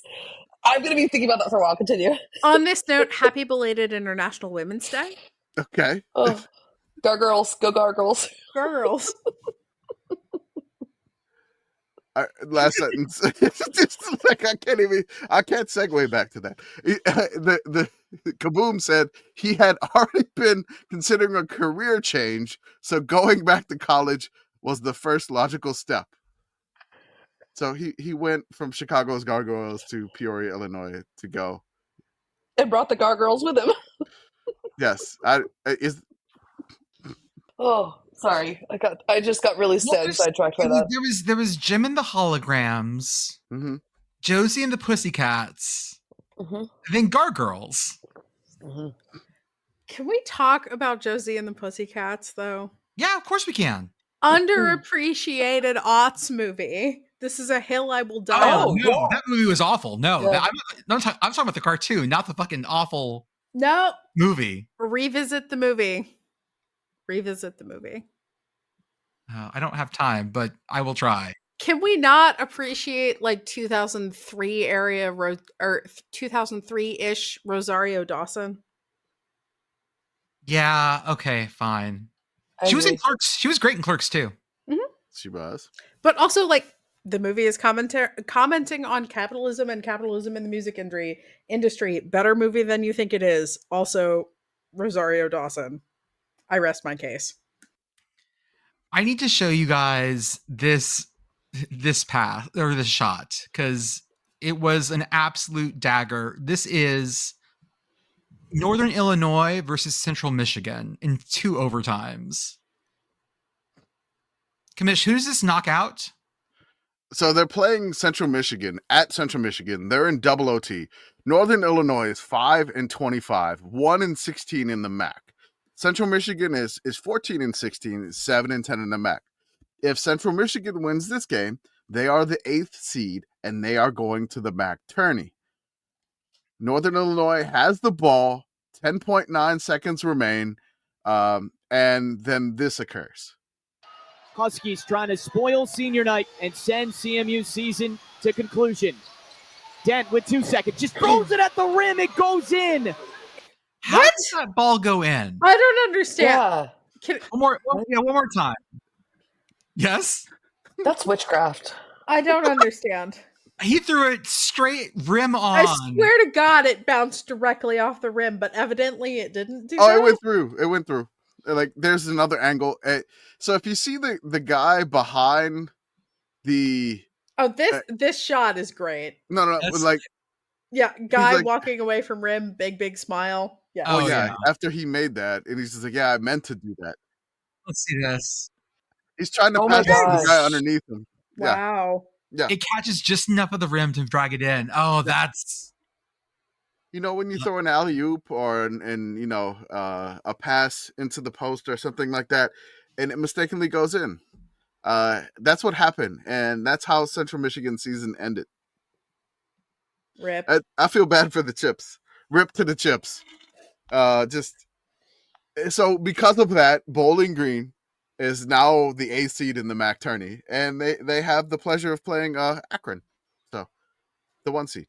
I'm going to be thinking about that for a while. Continue. On this note, happy belated International Women's Day. Okay. Oh, Gargirls, go Gargirls. Gargirls. Last sentence. Just like I can't segue back to that. The KABOOM said he had already been considering a career change, so going back to college was the first logical step. So he went from Chicago's Gargoyles to Peoria, Illinois to go. And brought the Gargirls with him. Yes. Oh, sorry. I just got really sidetracked by that. There was Jim and the Holograms, mm-hmm. Josie and the Pussycats, and then Gargirls. Mm-hmm. Can we talk about Josie and the Pussycats, though? Yeah, of course we can. Underappreciated aughts movie. This is a hill I will die on. Oh, no, yeah. That movie was awful. No, yeah. I'm talking about the cartoon, not the fucking awful movie. Revisit the movie. I don't have time, but I will try. Can we not appreciate like 2003 area or 2003-ish Rosario Dawson? Yeah, okay, fine. I She was in agree. Clerks. She was great in Clerks too. She was. But also, like, the movie is commenting on capitalism and capitalism in the music industry. Better movie than you think it is. Also, Rosario Dawson. I rest my case. I need to show you guys this path or this shot because it was an absolute dagger. This is Northern Illinois versus Central Michigan in 2 overtimes. Commish, who does this knock out? So they're playing Central Michigan at Central Michigan. They're in double OT. Northern Illinois is 5-25, 1-16 in the MAC. Central Michigan is 14-16, 7-10 in the MAC. If Central Michigan wins this game, they are the 8th seed and they are going to the MAC tourney. Northern Illinois has the ball. 10.9 seconds remain, and then this occurs. Huskies trying to spoil senior night and send CMU season to conclusion. Dent with 2 seconds, just throws it at the rim. It goes in. How does that ball go in? I don't understand. Yeah, One more time. Yes? that's witchcraft. I don't understand. He threw it straight rim on. I swear to God, it bounced directly off the rim, but evidently it didn't do that. Oh, it went through. It went through. Like, there's another angle. So if you see the guy behind the... Oh, this shot is great. No, like... Yeah, guy like, walking away from rim, big smile. Yeah. Oh, yeah. After he made that, and he's just like, yeah, I meant to do that. Let's see this. He's trying to Oh pass my the gosh. guy underneath him. Yeah. Wow. Yeah. It catches just enough of the rim to drag it in. Oh, that's... You know, when you throw an alley-oop or a pass into the post or something like that, and it mistakenly goes in. That's what happened, and that's how Central Michigan season ended. Rip. I feel bad for the Chips. Rip to the Chips. So because of that, Bowling Green is now the 8th seed in the MAC tourney, and they have the pleasure of playing Akron, so the 1 seed.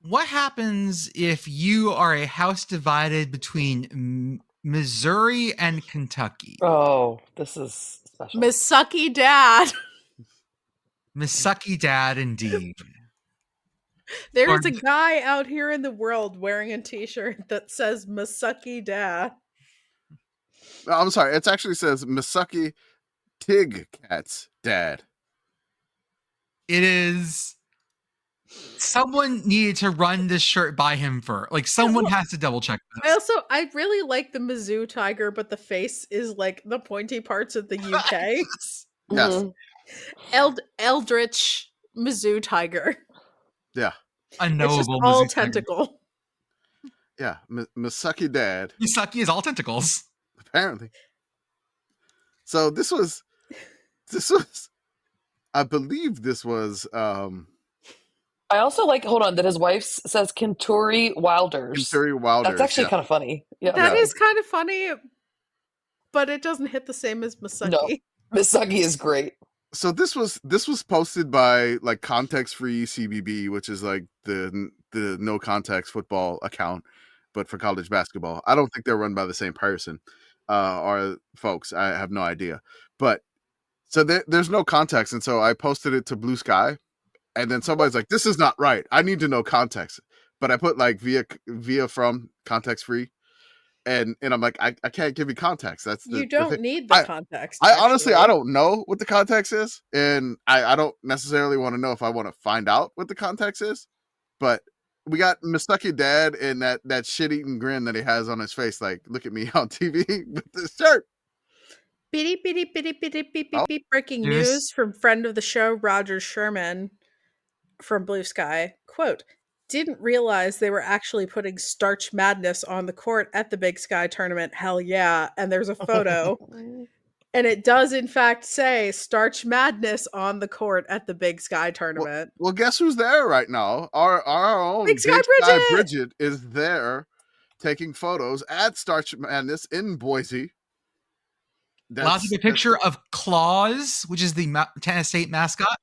What happens if you are a house divided between Missouri and Kentucky? Oh, this is special. Missucky dad. Missucky dad, indeed. There's a guy out here in the world wearing a t-shirt that says Missucky dad. I'm sorry, it actually says Missucky Tigcats dad. It is... Someone needed to run this shirt by him for, like, someone has to double check this. I really like the Mizzou tiger, but the face is like the pointy parts of the UK. Yes. Eldritch Mizzou tiger. Yeah. Unknowable. It's just all Mizzou tentacle. Yeah. Missucky dad. Missucky is all tentacles. Apparently. So this was, I believe this was, I also like, hold on, that his wife says Kenturi Wilders. Kenturi Wilders. That's actually kind of funny. Yeah. That is kind of funny, but it doesn't hit the same as Missucky. No. Missucky is great. So this was posted by like Context Free CBB, which is like the no context football account, but for college basketball. I don't think they're run by the same person or folks. I have no idea. But so there's no context, and so I posted it to Blue Sky. And then somebody's like, this is not right. I need to know context. But I put like via from Context Free. And I'm like, I can't give you context. That's you don't need the context. Honestly, I don't know what the context is. And I don't necessarily want to know if I want to find out what the context is. But we got Missucky dad and that shit-eating grin that he has on his face. Like, look at me on TV with this shirt. Beep, beep, beep, beep, beep, beep, beep. Breaking news from friend of the show, Roger Sherman from Blue Sky. Quote, didn't realize they were actually putting Starch Madness on the court at the Big Sky tournament. Hell yeah. And there's a photo. And it does, in fact, say Starch Madness on the court at the Big Sky tournament. Well, guess who's there right now? Our own Big Sky Bridget. Bridget is there taking photos at Starch Madness in Boise. I'll take a picture of Claus, which is the Montana State mascot.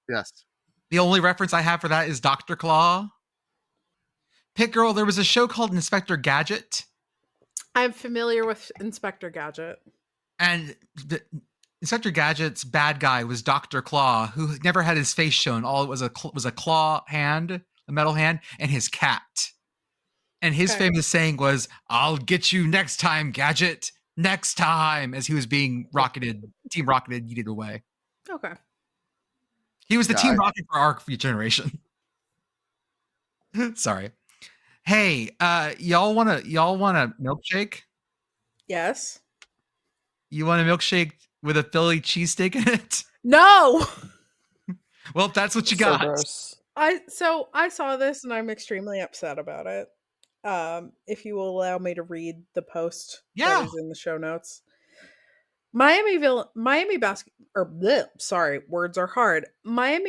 Yes. The only reference I have for that is Dr. Claw. Pitt Girl, there was a show called Inspector Gadget. I'm familiar with Inspector Gadget. And Inspector Gadget's bad guy was Dr. Claw, who never had his face shown. All it was was a claw hand, a metal hand, and his cat. And his famous saying was, "I'll get you next time, Gadget. Next time," as he was being Team Rocketed, yeeted away. Okay. He was the Team Rocket for our generation. Sorry. Hey, y'all want a milkshake? Yes. You want a milkshake with a Philly cheesesteak in it? No. Well, that's what you got. Gross. I saw this and I'm extremely upset about it. If you will allow me to read the post that is in the show notes. Miami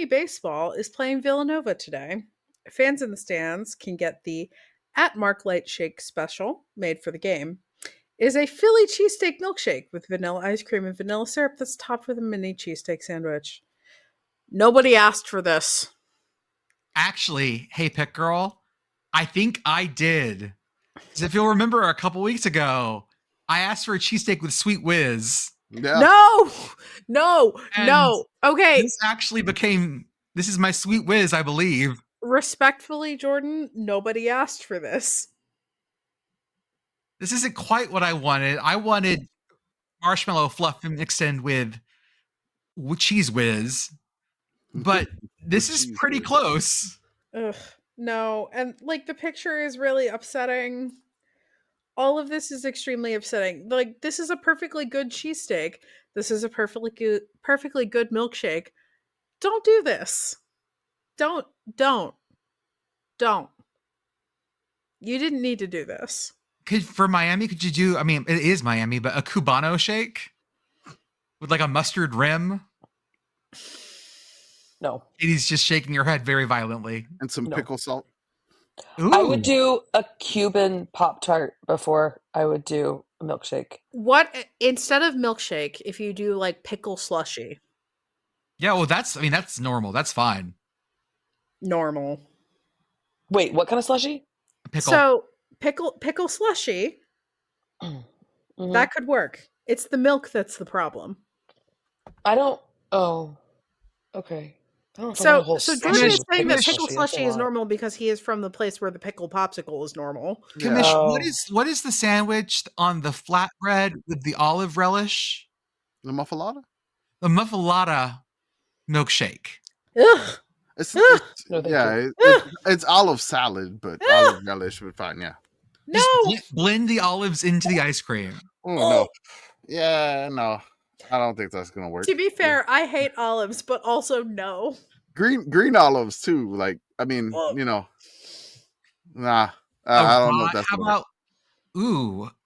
baseball is playing Villanova today. Fans in the stands can get the at Mark Light Shake special made for the game. It is a Philly cheesesteak milkshake with vanilla ice cream and vanilla syrup that's topped with a mini cheesesteak sandwich. Nobody asked for this. Actually, hey, Pitt Girl, I think I did. Because if you'll remember a couple weeks ago, I asked for a cheesesteak with Sweet Whiz. Yeah. No. Okay. This is my Sweet Whiz, I believe. Respectfully, Jordan, nobody asked for this. This isn't quite what I wanted. I wanted marshmallow fluff mixed in with Cheese Whiz. But this is pretty close. Ugh, no. And like the picture is really upsetting. All of this is extremely upsetting. Like, this is a perfectly good cheesesteak. This is a perfectly good milkshake. Don't do this. Don't. You didn't need to do this. For Miami, could you do, I mean, it is Miami, but a Cubano shake with like a mustard rim? No. Katie's just shaking her head very violently. And some pickle salt. Ooh. I would do a Cuban Pop-Tart before I would do a milkshake. What, instead of milkshake, if you do like pickle slushy? Yeah, well, that's normal. That's fine. Normal. Wait, what kind of slushy? Pickle. So, pickle slushy, that could work. It's the milk that's the problem. Okay. So Jordan is saying that pickle slushy is normal because he is from the place where the pickle popsicle is normal. Commish, what is the sandwich on the flatbread with the olive relish? The muffalata? The muffalata milkshake. Ugh. It's olive salad, but olive relish would fine, yeah. No. Just blend the olives into the ice cream. Oh, no. Yeah, no. I don't think that's gonna work. To be fair, I hate olives, but also no. Green olives too. Like, I mean, nah. I don't know if that's how about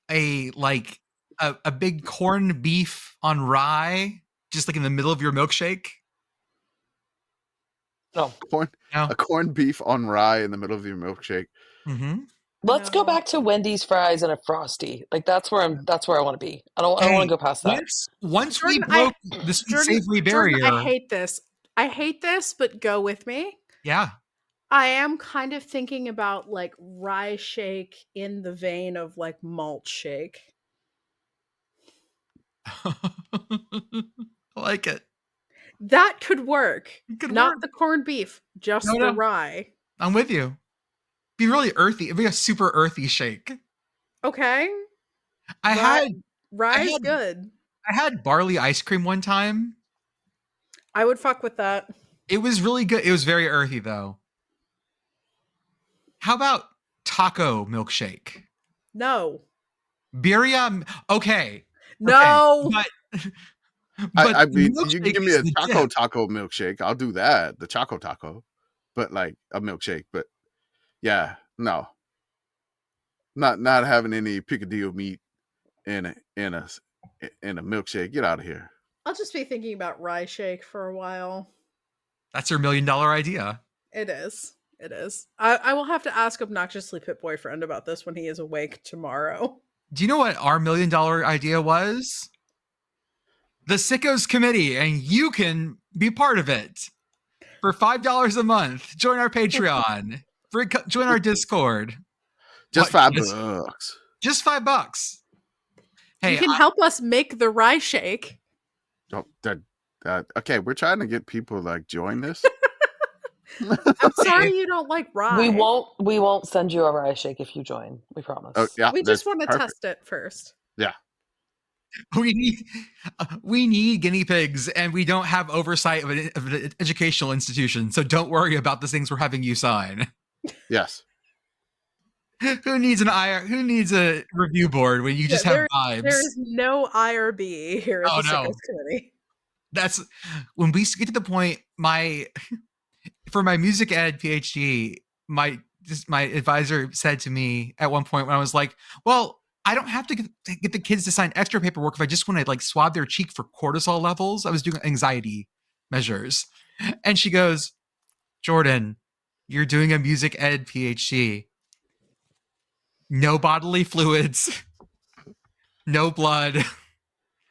a big corned beef on rye, just like in the middle of your milkshake? No. A corned beef on rye in the middle of your milkshake. Mm-hmm. Let's go back to Wendy's fries and a Frosty. Like that's where I want to be. I don't want to go past that. Once Jordan, we broke the sweet savory barrier. Jordan, I hate this, but go with me. Yeah. I am kind of thinking about like rye shake in the vein of like malt shake. I like it. That could work. Not the corned beef, just the rye. I'm with you. Be really earthy. It'd be a super earthy shake. Okay. Rye's good. I had barley ice cream one time. I would fuck with that. It was really good. It was very earthy though. How about taco milkshake? No. Birria? Okay. No. Okay. I mean, you can give me a taco milkshake. I'll do that. The choco taco. But like a milkshake. But yeah, no. Not having any picadillo meat in a milkshake. Get out of here. I'll just be thinking about rye shake for a while. That's your $1 million idea. It is. It is. I will have to ask Obnoxiously Pit Boyfriend about this when he is awake tomorrow. Do you know what our $1 million idea was? the Sickos Committee, and you can be part of it. For $5 a month, join our Patreon. Join our Discord. Just $5. Just $5. Hey, you can help us make the rye shake. Oh, okay, we're trying to get people like join this. I'm sorry you don't like rye. We won't send you a rye shake if you join. We promise. Oh, yeah, we just want to test it first. Yeah. We need guinea pigs, and we don't have oversight of an educational institution, so don't worry about the things we're having you sign. Yes. Who needs a review board when you just have vibes? There is no IRB here at the Sickos Committee. That's when we get to the point. For my music ed PhD, my advisor said to me at one point when I was like, "Well, I don't have to get the kids to sign extra paperwork if I just want to like swab their cheek for cortisol levels." I was doing anxiety measures, and she goes, "Jordan, you're doing a music ed PhD. No bodily fluids, no blood."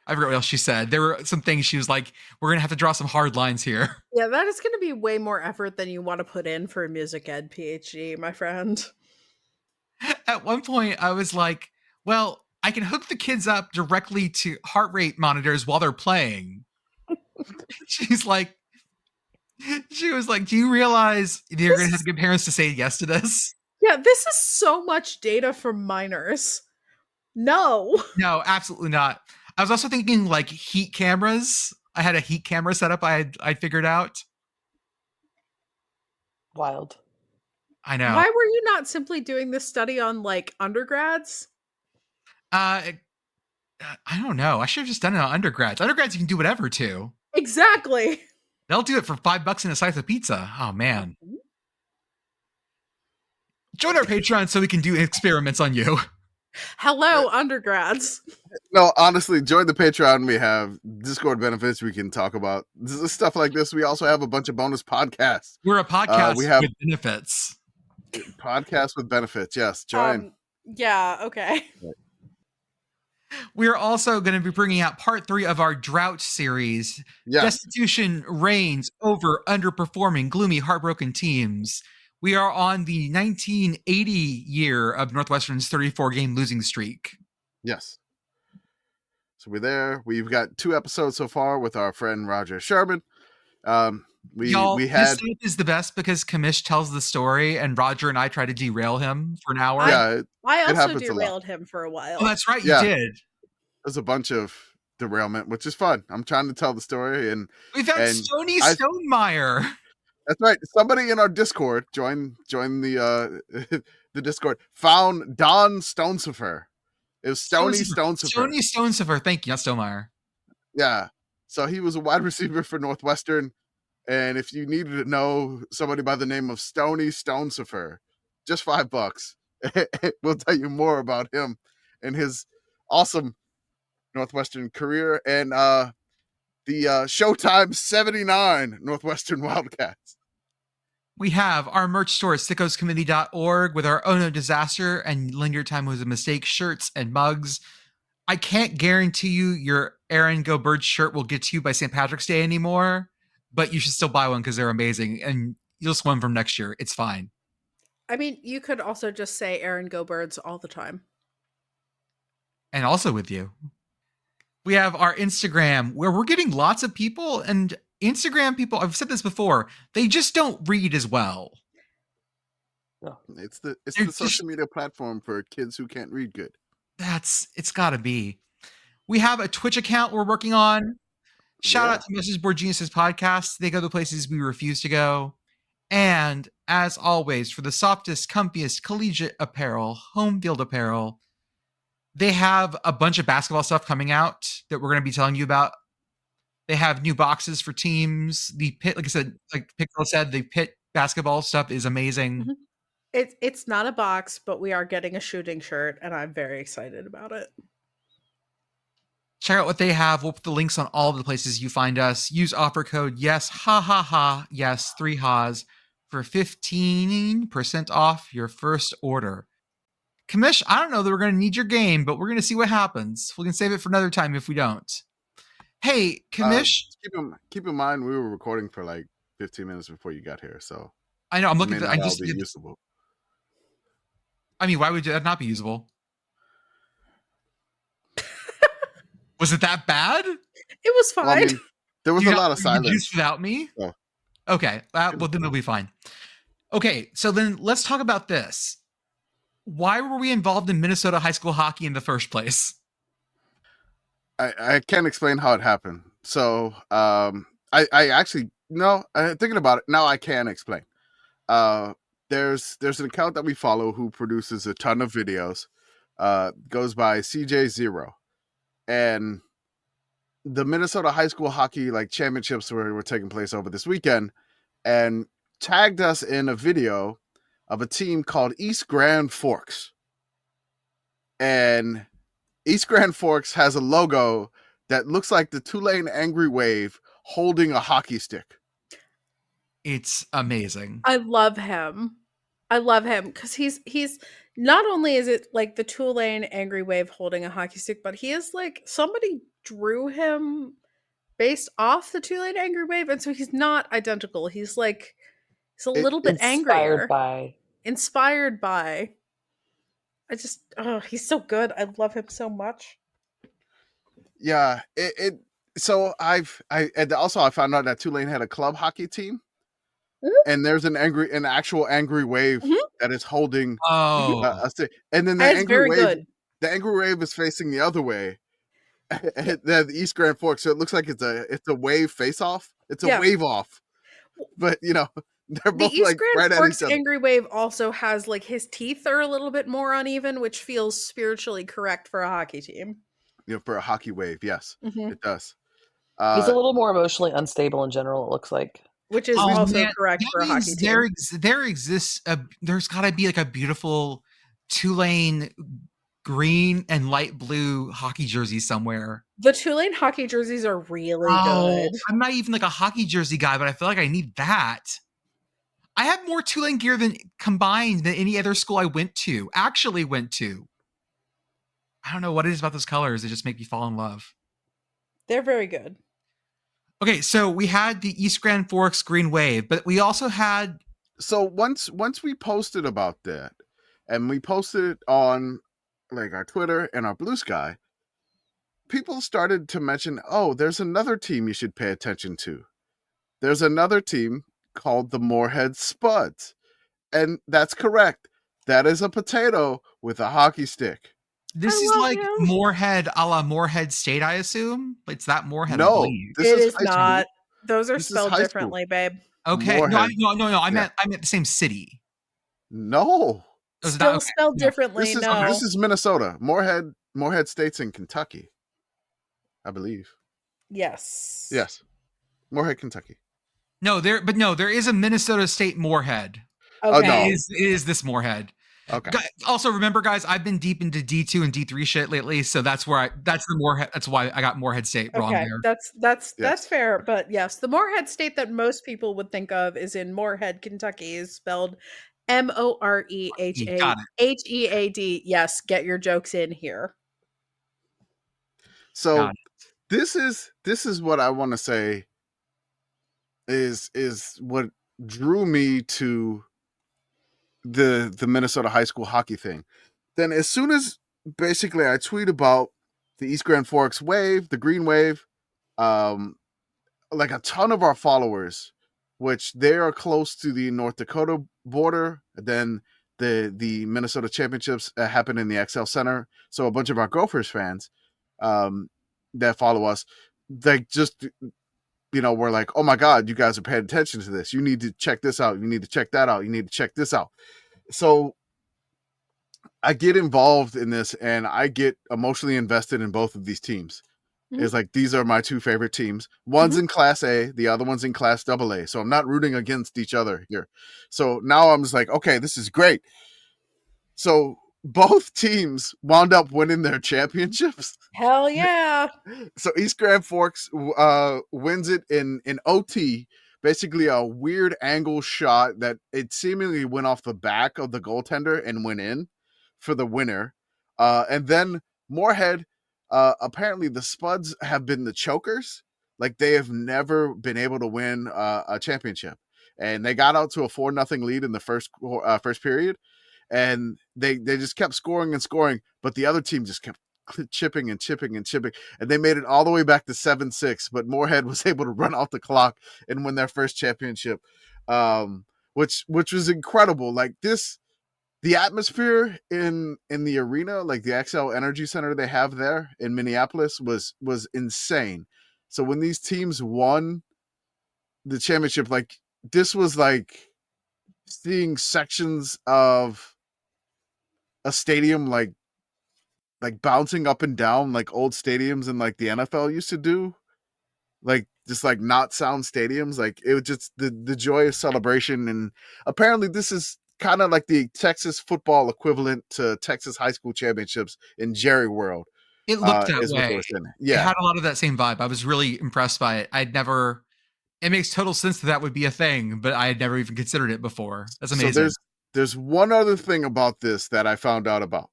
I forgot what else she said. There were some things she was like, "We're going to have to draw some hard lines here." Yeah, that is going to be way more effort than you want to put in for a music ed PhD, my friend. At one point, I was like, well, I can hook the kids up directly to heart rate monitors while they're playing. She was like, do you realize you're going to have to get parents to say yes to this? Yeah, this is so much data from minors. No, absolutely not. I was also thinking like heat cameras. I had a heat camera setup I figured out. Wild. I know. Why were you not simply doing this study on like undergrads? I don't know. I should have just done it on undergrads. Undergrads you can do whatever to. Exactly. They'll do it for $5 and a slice of pizza. Oh man. Join our Patreon so we can do experiments on you. Hello, undergrads. No, honestly, join the Patreon. We have Discord benefits. We can talk about stuff like this. We also have a bunch of bonus podcasts. We're a podcast we have with benefits. Podcasts with benefits. Yes, join. Yeah, okay. We're also going to be bringing out part 3 of our drought series. Yes. Destitution reigns over underperforming, gloomy, heartbroken teams. We are on the 1980 year of Northwestern's 34-game losing streak. Yes. So we're there. We've got 2 episodes so far with our friend Roger Sherman. We had this is the best because Commish tells the story and Roger and I try to derail him for an hour. Yeah, I also derailed him for a while. Oh, that's right, you did. There's a bunch of derailment, which is fun. I'm trying to tell the story, and we've had Stony Stonemeyer. That's right. Somebody in our Discord join the the Discord. Found Don Stonesifer. It was Stony Stonesifer. Stony Stonesifer. Thank you, not Stonemeyer. Yeah. So he was a wide receiver for Northwestern, and if you needed to know somebody by the name of Stony Stonesifer, just $5. We'll tell you more about him and his awesome Northwestern career and the Showtime 79 Northwestern Wildcats. We have our merch store at sickoscommittee.org with our Oh No Disaster and Linear Time Was a Mistake shirts and mugs. I can't guarantee you your Aaron Go Birds shirt will get to you by St. Patrick's Day anymore, but you should still buy one because they're amazing and you'll swim from next year. It's fine. I mean, you could also just say Aaron Go Birds all the time. And also with you. We have our Instagram where we're getting lots of people, and Instagram people, I've said this before, they just don't read as well. No, it's the social media platform for kids who can't read good. It's gotta be. We have a Twitch account we're working on. Shout out to Message Board Geniuses podcast. They go to places we refuse to go. And as always, for the softest, comfiest collegiate apparel, home field apparel, they have a bunch of basketball stuff coming out that we're going to be telling you about. They have new boxes for teams. The Pitt, like I said, like Pitt Girl said, the Pitt basketball stuff is amazing. Mm-hmm. It's not a box, but we are getting a shooting shirt, and I'm very excited about it. Check out what they have. We'll put the links on all of the places you find us. Use offer code yes, yes, 3 ha's for 15% off your first order. Commish, I don't know that we're going to need your game, but we're going to see what happens. We can save it for another time if we don't. Hey, Commish. Keep in mind we were recording for like 15 minutes before you got here, so I know I'm looking may at. not all be usable. I mean, why would that not be usable? Was it that bad? It was fine. Well, I mean, there was a lot of silence. Juice without me? Oh. Okay. Well, then it'll be fine. Okay. So then let's talk about this. Why were we involved in Minnesota high school hockey in the first place? I can't explain how it happened. So I actually, no, thinking about it, now I can explain. There's an account that we follow who produces a ton of videos. Goes by CJ0. And the Minnesota high school hockey like championships were taking place over this weekend, and tagged us in a video of a team called East Grand Forks. And East Grand Forks has a logo that looks like the Tulane Angry Wave holding a hockey stick. It's amazing. I love him because he's not only is it like the Tulane Angry Wave holding a hockey stick, but he is like somebody drew him based off the Tulane Angry Wave, and so he's not identical. He's a little bit angrier. Inspired by. He's so good. I love him so much. Yeah, so I found out that Tulane had a club hockey team. Mm-hmm. And there's an actual angry wave that is holding a stick. And then the angry wave is facing the other way. The East Grand Forks, so it looks like it's a wave face off. It's a wave off. But they're both the East like Grand right Forks at each other. Angry Wave also has like his teeth are a little bit more uneven, which feels spiritually correct for a hockey team. For a hockey wave, yes, it does. He's a little more emotionally unstable in general, it looks like. Which is also correct for a hockey team. There's got to be like a beautiful Tulane green and light blue hockey jersey somewhere. The Tulane hockey jerseys are really good. I'm not even like a hockey jersey guy, but I feel like I need that. I have more Tulane gear than any other school I actually went to. I don't know what it is about those colors. They just make me fall in love. They're very good. Okay, so we had the East Grand Forks Green Wave, but we also had... So once we posted about that, and we posted it on like our Twitter and our Blue Sky, people started to mention, there's another team you should pay attention to. There's another team called the Moorhead Spuds. And that's correct. That is a potato with a hockey stick. This is like Moorhead a la Moorhead State, I assume. It's that Moorhead. No, it is not. Those are spelled differently, babe. Okay, no. I meant the same city. No, still spelled differently. This is Minnesota. Moorhead State's in Kentucky, I believe. Yes. Moorhead, Kentucky. There is a Minnesota State Moorhead. Okay. It is this Moorhead. Okay. Also, remember, guys, I've been deep into D2 and D3 shit lately, so that's the Moorhead. That's why I got Moorhead State wrong there. That's fair, but yes, the Moorhead State that most people would think of is in Moorhead, Kentucky, is spelled Morehead. Yes, get your jokes in here. So this is what I want to say is what drew me to the Minnesota high school hockey thing. Then as soon as basically I tweet about the East Grand Forks Wave, the Green Wave, like a ton of our followers, which they are close to the North Dakota border, then the Minnesota Championships happened in the XL Center. So a bunch of our Gophers fans that follow us, they just we're like, oh my God, you guys are paying attention to this. You need to check this out. You need to check that out. You need to check this out. So I get involved in this and I get emotionally invested in both of these teams. Mm-hmm. It's like, these are my two favorite teams. One's in Class A, the other one's in Class AA. So I'm not rooting against each other here. So now I'm just like, okay, this is great. So both teams wound up winning their championships. Hell yeah. So East Grand Forks wins it in OT, basically a weird angle shot that it seemingly went off the back of the goaltender and went in for the winner. And then Moorhead apparently the Spuds have been the chokers. Like they have never been able to win a championship, and they got out to a 4-0 lead in the first period, and they just kept scoring and scoring, but the other team just kept chipping and chipping and chipping, and they made it all the way back to 7-6. But Moorhead was able to run out the clock and win their first championship, which was incredible. Like this. The atmosphere in the arena, like the XL Energy Center they have there in Minneapolis, was insane. So when these teams won the championship, like this was like seeing sections of a stadium like bouncing up and down like old stadiums and like the NFL used to do. Like just like not sound stadiums. Like it was just the joyous celebration. And apparently this is kind of like the Texas football equivalent to Texas high school championships in Jerry World. It looked that way. Yeah. It had a lot of that same vibe. I was really impressed by it. It makes total sense that would be a thing, but I had never even considered it before. That's amazing. So there's one other thing about this that I found out about.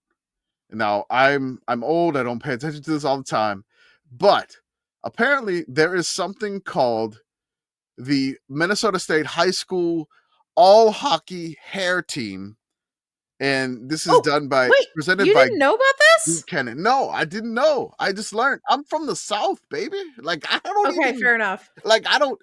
Now I'm old. I don't pay attention to this all the time, but apparently there is something called the Minnesota State High School All Hockey Hair Team, and this is presented you by. Didn't know about this? Kennan. No, I didn't know. I just learned. I'm from the South, baby. Like I don't. Okay, fair enough. Like I don't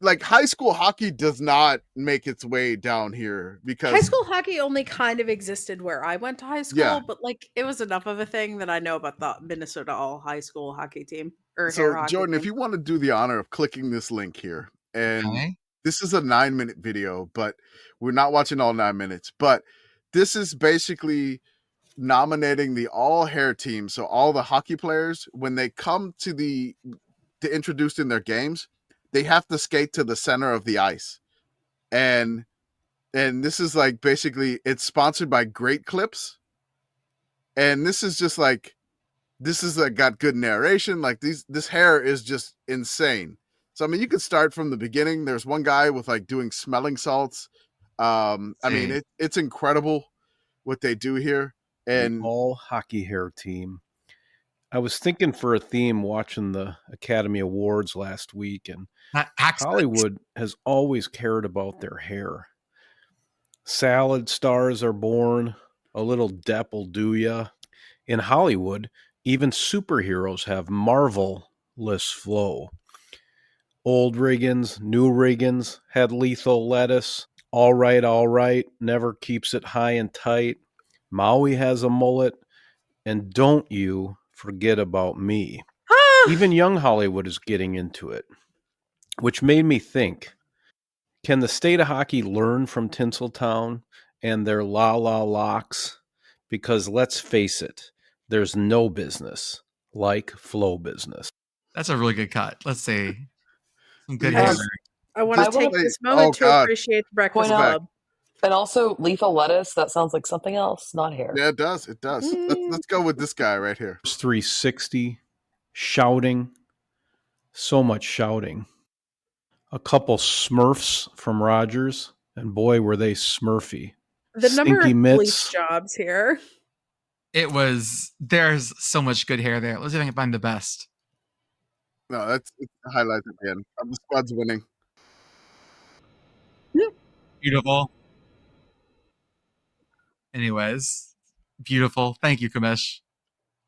like high school hockey does not make its way down here because high school hockey only kind of existed where I went to high school, but like it was enough of a thing that I know about the Minnesota All High School hockey team. So Jordan, if you want to do the honor of clicking this link here, and this is a 9-minute video, but we're not watching all 9 minutes, but this is basically nominating the all hair team. So all the hockey players, when they come to introduced in their games, they have to skate to the center of the ice. And this is like basically it's sponsored by Great Clips. And this is just like got good narration. Like this hair is just insane. So I mean you could start from the beginning. There's one guy with like doing smelling salts. I mean it's incredible what they do here. And the all hockey hair team. I was thinking for a theme watching the Academy Awards last week, and Hollywood has always cared about their hair. Salad stars are born, a little dep will do ya. In Hollywood, even superheroes have marvelous flow. Old Riggins, new Riggins had lethal lettuce. All right, never keeps it high and tight. Maui has a mullet, and don't you forget about me. Even young Hollywood is getting into it, which made me think, can the state of hockey learn from Tinseltown and their locks? Because let's face it, there's no business like flow business. That's a really good cut. Let's see. Some good hair. I want to take this moment to appreciate the Breakfast Club. And also lethal lettuce, that sounds like something else, not hair. Yeah, it does. Let's go with this guy right here. 360, shouting, so much shouting. A couple Smurfs from Rogers, and boy, were they Smurfy. The number of police jobs here. There's so much good hair there. Let's see if I can find the best. No, it's highlights again. The Spuds winning. Beautiful. Anyways, beautiful. Thank you, Commish.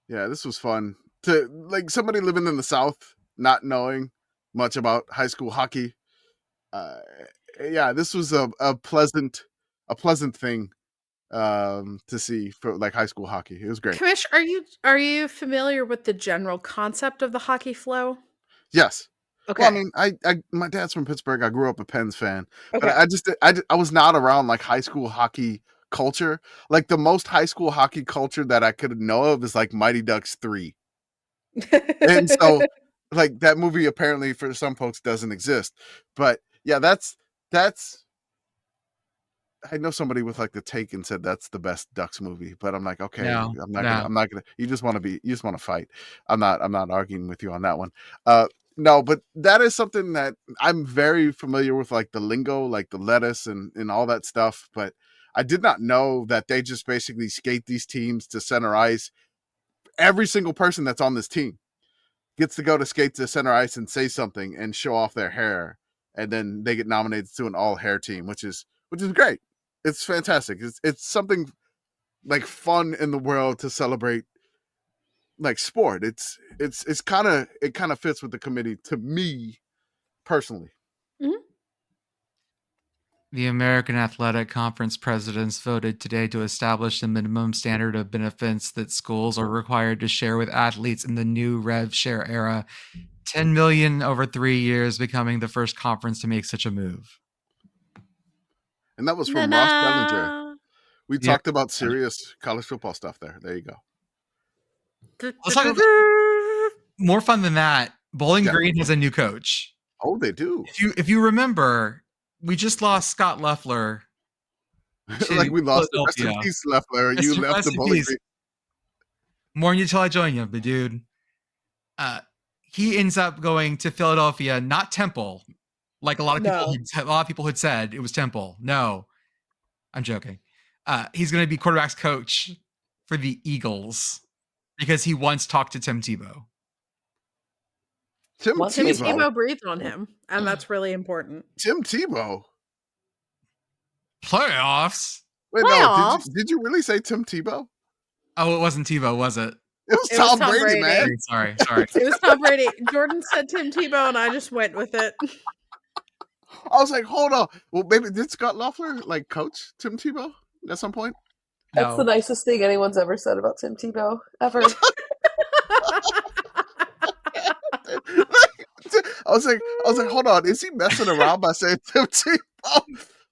Yeah, this was fun. To like somebody living in the South, not knowing much about high school hockey. Yeah, this was a pleasant thing to see for like high school hockey. It was great. Commish, are you familiar with the general concept of the hockey flow? Yes. Okay. Well, I mean, my dad's from Pittsburgh. I grew up a Pens fan, but I was not around like high school hockey culture. Like the most high school hockey culture that I could know of is like Mighty Ducks 3. And so like that movie apparently for some folks doesn't exist. But yeah, that's I know somebody with like the take and said that's the best Ducks movie, but I'm like, okay, I'm not gonna you just want to fight. I'm not arguing with you on that one. No, but that is something that I'm very familiar with, like the lingo, like the lettuce and all that stuff. But I did not know that they just basically skate these teams to center ice. every single person that's on this team gets to go to skate to center ice and say something and show off their hair, and then they get nominated to an all hair team, which is great. It's fantastic. It's something like fun in the world to celebrate like sport. It kind of fits with the committee to me personally. Mm-hmm. The American Athletic Conference presidents voted today to establish the minimum standard of benefits that schools are required to share with athletes in the new Rev Share era. $10 million over 3 years, becoming the first conference to make such a move. And that was from Ross Bellinger. We talked about serious college football stuff there. There you go. Let's talk about more fun than that. Bowling Green has a new coach. Oh, they do. If you remember, we just lost Scott Loeffler. Like we lost the rest in peace, Loeffler. You left the Bowling Green. Mourn you till I join you, but dude. He ends up going to Philadelphia, not Temple, like a lot of people had said it was Temple. No, I'm joking. He's going to be quarterback's coach for the Eagles because he once talked to Tim Tebow. Tim Tebow breathed on him, and that's really important. Tim Tebow? Playoffs? Wait, no, did you really say Tim Tebow? Oh, it wasn't Tebow, was it? It was Tom Brady, man. Sorry. It was Tom Brady. Jordan said Tim Tebow, and I just went with it. I was like, hold on. Well, maybe did Scott Loeffler like coach Tim Tebow at some point? That's the nicest thing anyone's ever said about Tim Tebow, ever. I was like, hold on. Is he messing around by saying Tim Tebow?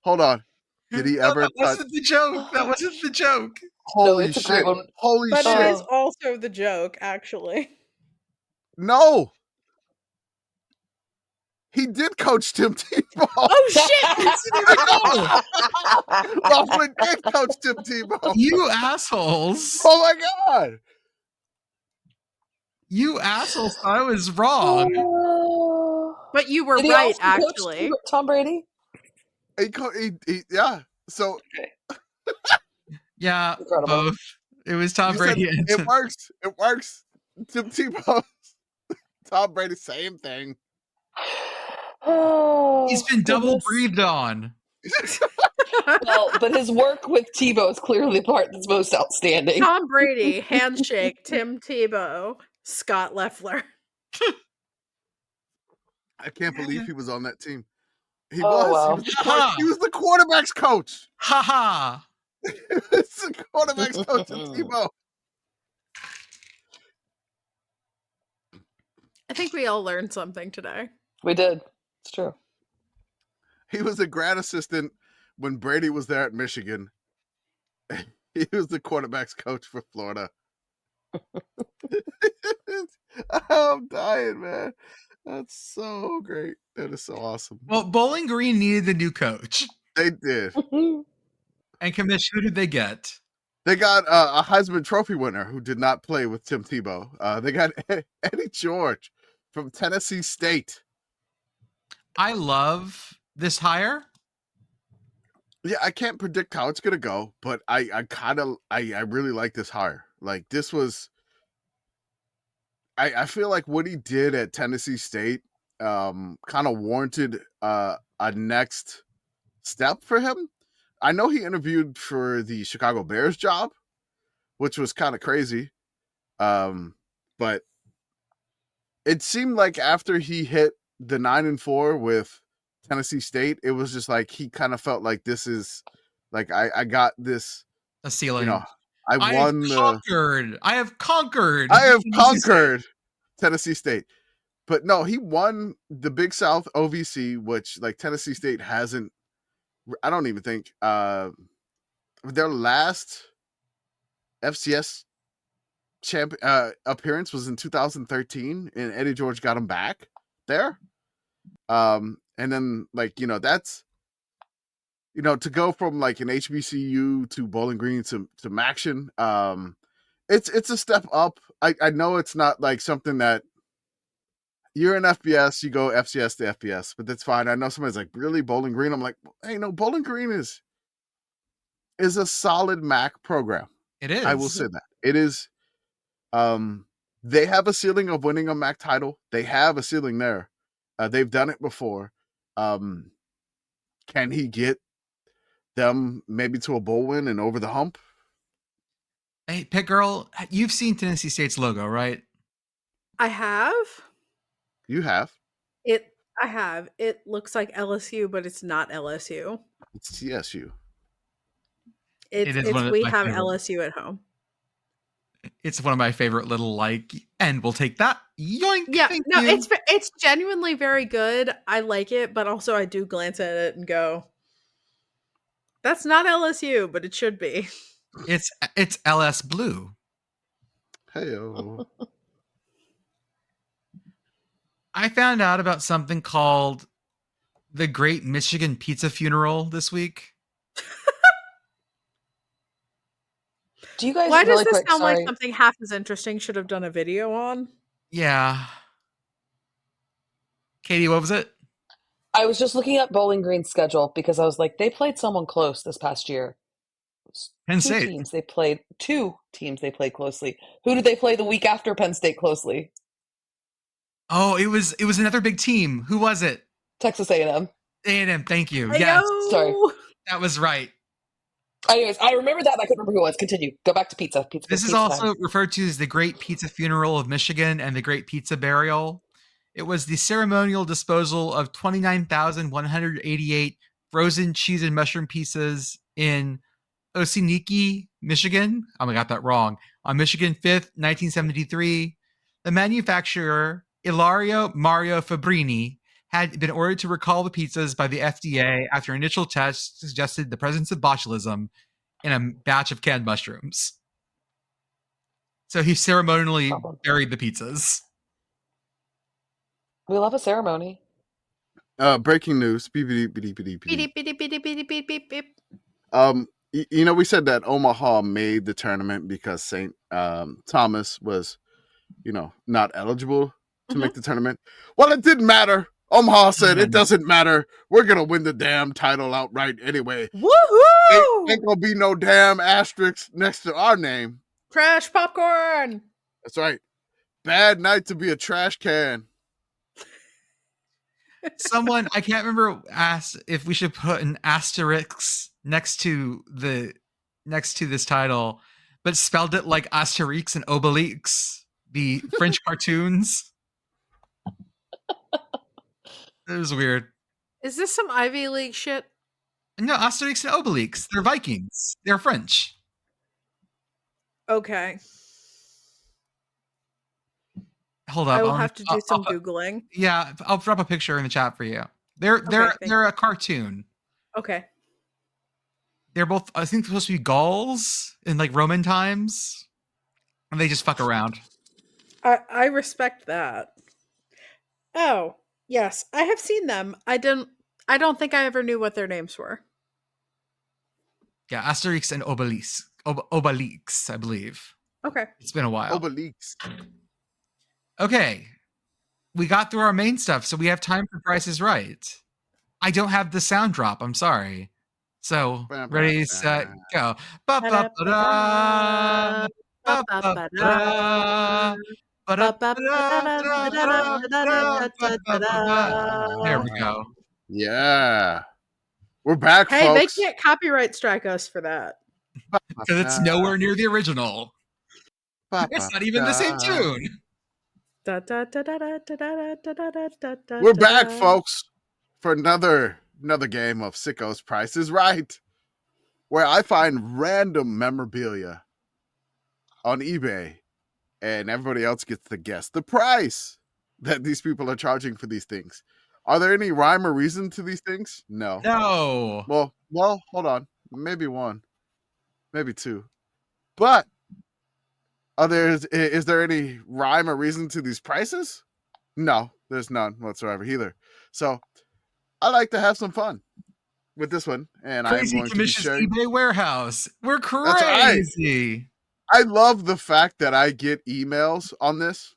Hold on. Did he ever? That wasn't the joke. That wasn't the joke. Holy shit! Holy shit! But it is also the joke, actually. No. He did coach Tim Tebow. Oh shit! Loeffler did coach Tim Tebow. You assholes! Oh my god! You assholes! I was wrong. But you were right, actually. Tom Brady. Yeah. So. Yeah, incredible. Both. It was Tom Brady. It works. It works. Tim Tebow. Tom Brady, same thing. He's been double breathed on. Well, but his work with Tebow is clearly the part that's most outstanding. Tom Brady, handshake, Tim Tebow, Scott Loeffler. I can't believe he was on that team. He Wow. He was the quarterback's coach. Ha ha. It's the quarterback's coach of Tebow. I think we all learned something today. We did. It's true. He was a grad assistant when Brady was there at Michigan. He was the quarterback's coach for Florida. I'm dying, man. That's so great. That is so awesome. Well, Bowling Green needed the new coach. They did. And Commish, who did they get? They got a Heisman Trophy winner who did not play with Tim Tebow. They got Eddie George from Tennessee State. I love this hire. Yeah, I can't predict how it's gonna go, but I really like this hire. Like this was, I feel like what he did at Tennessee State kind of warranted a next step for him. I know he interviewed for the Chicago Bears job, which was kind of crazy. But it seemed like after he hit the 9-4 with Tennessee State, it was just like he kind of felt like this is like I got this a ceiling. You know, I have conquered Tennessee State. But no, he won the Big South OVC, which like Tennessee State hasn't. I don't even think their last FCS appearance was in 2013, and Eddie George got him back there. And then like, you know, that's, you know, to go from like an HBCU to Bowling Green to Maction, it's a step up. I know it's not like something that you're in FBS, you go FCS to FBS, but that's fine. I know somebody's like, really, Bowling Green? I'm like, hey, no, Bowling Green is a solid MAC program. It is. I will say that. It is. They have a ceiling of winning a MAC title. They have a ceiling there. They've done it before. Can he get them maybe to a bowl win and over the hump? Hey, Pitt Girl, you've seen Tennessee State's logo, right? I have. You have. I have. It looks like LSU, but it's not LSU. It's TSU. We have LSU at home. It's one of my favorite little and we'll take that. Yoink! Yeah, no, it's genuinely very good. I like it, but also I do glance at it and go, "That's not LSU, but it should be." It's LS Blue. Hey-o. I found out about something called the Great Michigan Pizza Funeral this week. Do you guys? Why does this sound like something half as interesting should have done a video on? Yeah. Katie, what was it? I was just looking at Bowling Green's schedule because I was like, they played someone close this past year. Penn Two State. teams they played closely. Who did they play the week after Penn State closely? Oh, it was another big team. Who was it? Texas A&M. A&M, thank you. Hey-o! Yes. Sorry. That was right. Anyways, I remember that. I couldn't remember who it was. Continue. Go back to pizza. This is also referred to as the Great Pizza Funeral of Michigan and the Great Pizza Burial. It was the ceremonial disposal of 29,188 frozen cheese and mushroom pieces in Osiniki, Michigan. I got that wrong. On Michigan 5th, 1973, the manufacturer, Ilario Mario Fabrini, had been ordered to recall the pizzas by the FDA after initial tests suggested the presence of botulism in a batch of canned mushrooms. So he ceremonially buried the pizzas. We love a ceremony. Breaking news. Beep, beep, beep, beep, beep, beep, beep, beep, beep, beep, beep. We said that Omaha made the tournament because St. Thomas was, not eligible to make the tournament. Well, it didn't matter. Omaha said it doesn't matter. We're gonna win the damn title outright anyway. Woohoo! Ain't gonna be no damn asterisk next to our name. Trash popcorn. That's right. Bad night to be a trash can. Someone, I can't remember, asked if we should put an asterisk next to this title, but spelled it like Asterix and Obelix, the French cartoons. It was weird. Is this some Ivy League shit? No, Asterix and Obelix. They're Vikings. They're French. Okay. Hold up. I will have to do some Googling. Yeah, I'll drop a picture in the chat for you. They're a cartoon. Okay. They're both, I think, supposed to be Gauls in like Roman times, and they just fuck around. I respect that. Oh, yes, I have seen them. I don't think I ever knew what their names were. Yeah, Asterix and Obelix. Obelix, I believe. Okay. It's been a while. Obelix. Okay. We got through our main stuff, so we have time for Price is Right. I don't have the sound drop. I'm sorry. So, ready, set, go. Ba-ba-ba-da. Ba-ba-ba-da. There we go. Yeah. We're back, hey, folks. They can't copyright strike us for that. Because it's nowhere near the original. It's not even the same tune. We're back, folks, for another game of Sickos Price is Right, where I find random memorabilia on eBay, and everybody else gets to guess the price that these people are charging for these things. Are there any rhyme or reason to these things? No. No. Well, hold on. Maybe one, maybe two, but is there any rhyme or reason to these prices? No, there's none whatsoever either. So I like to have some fun with this one, and Crazy I'm going to be Commish's sharing. eBay warehouse. We're crazy. That's right. I love the fact that I get emails on this.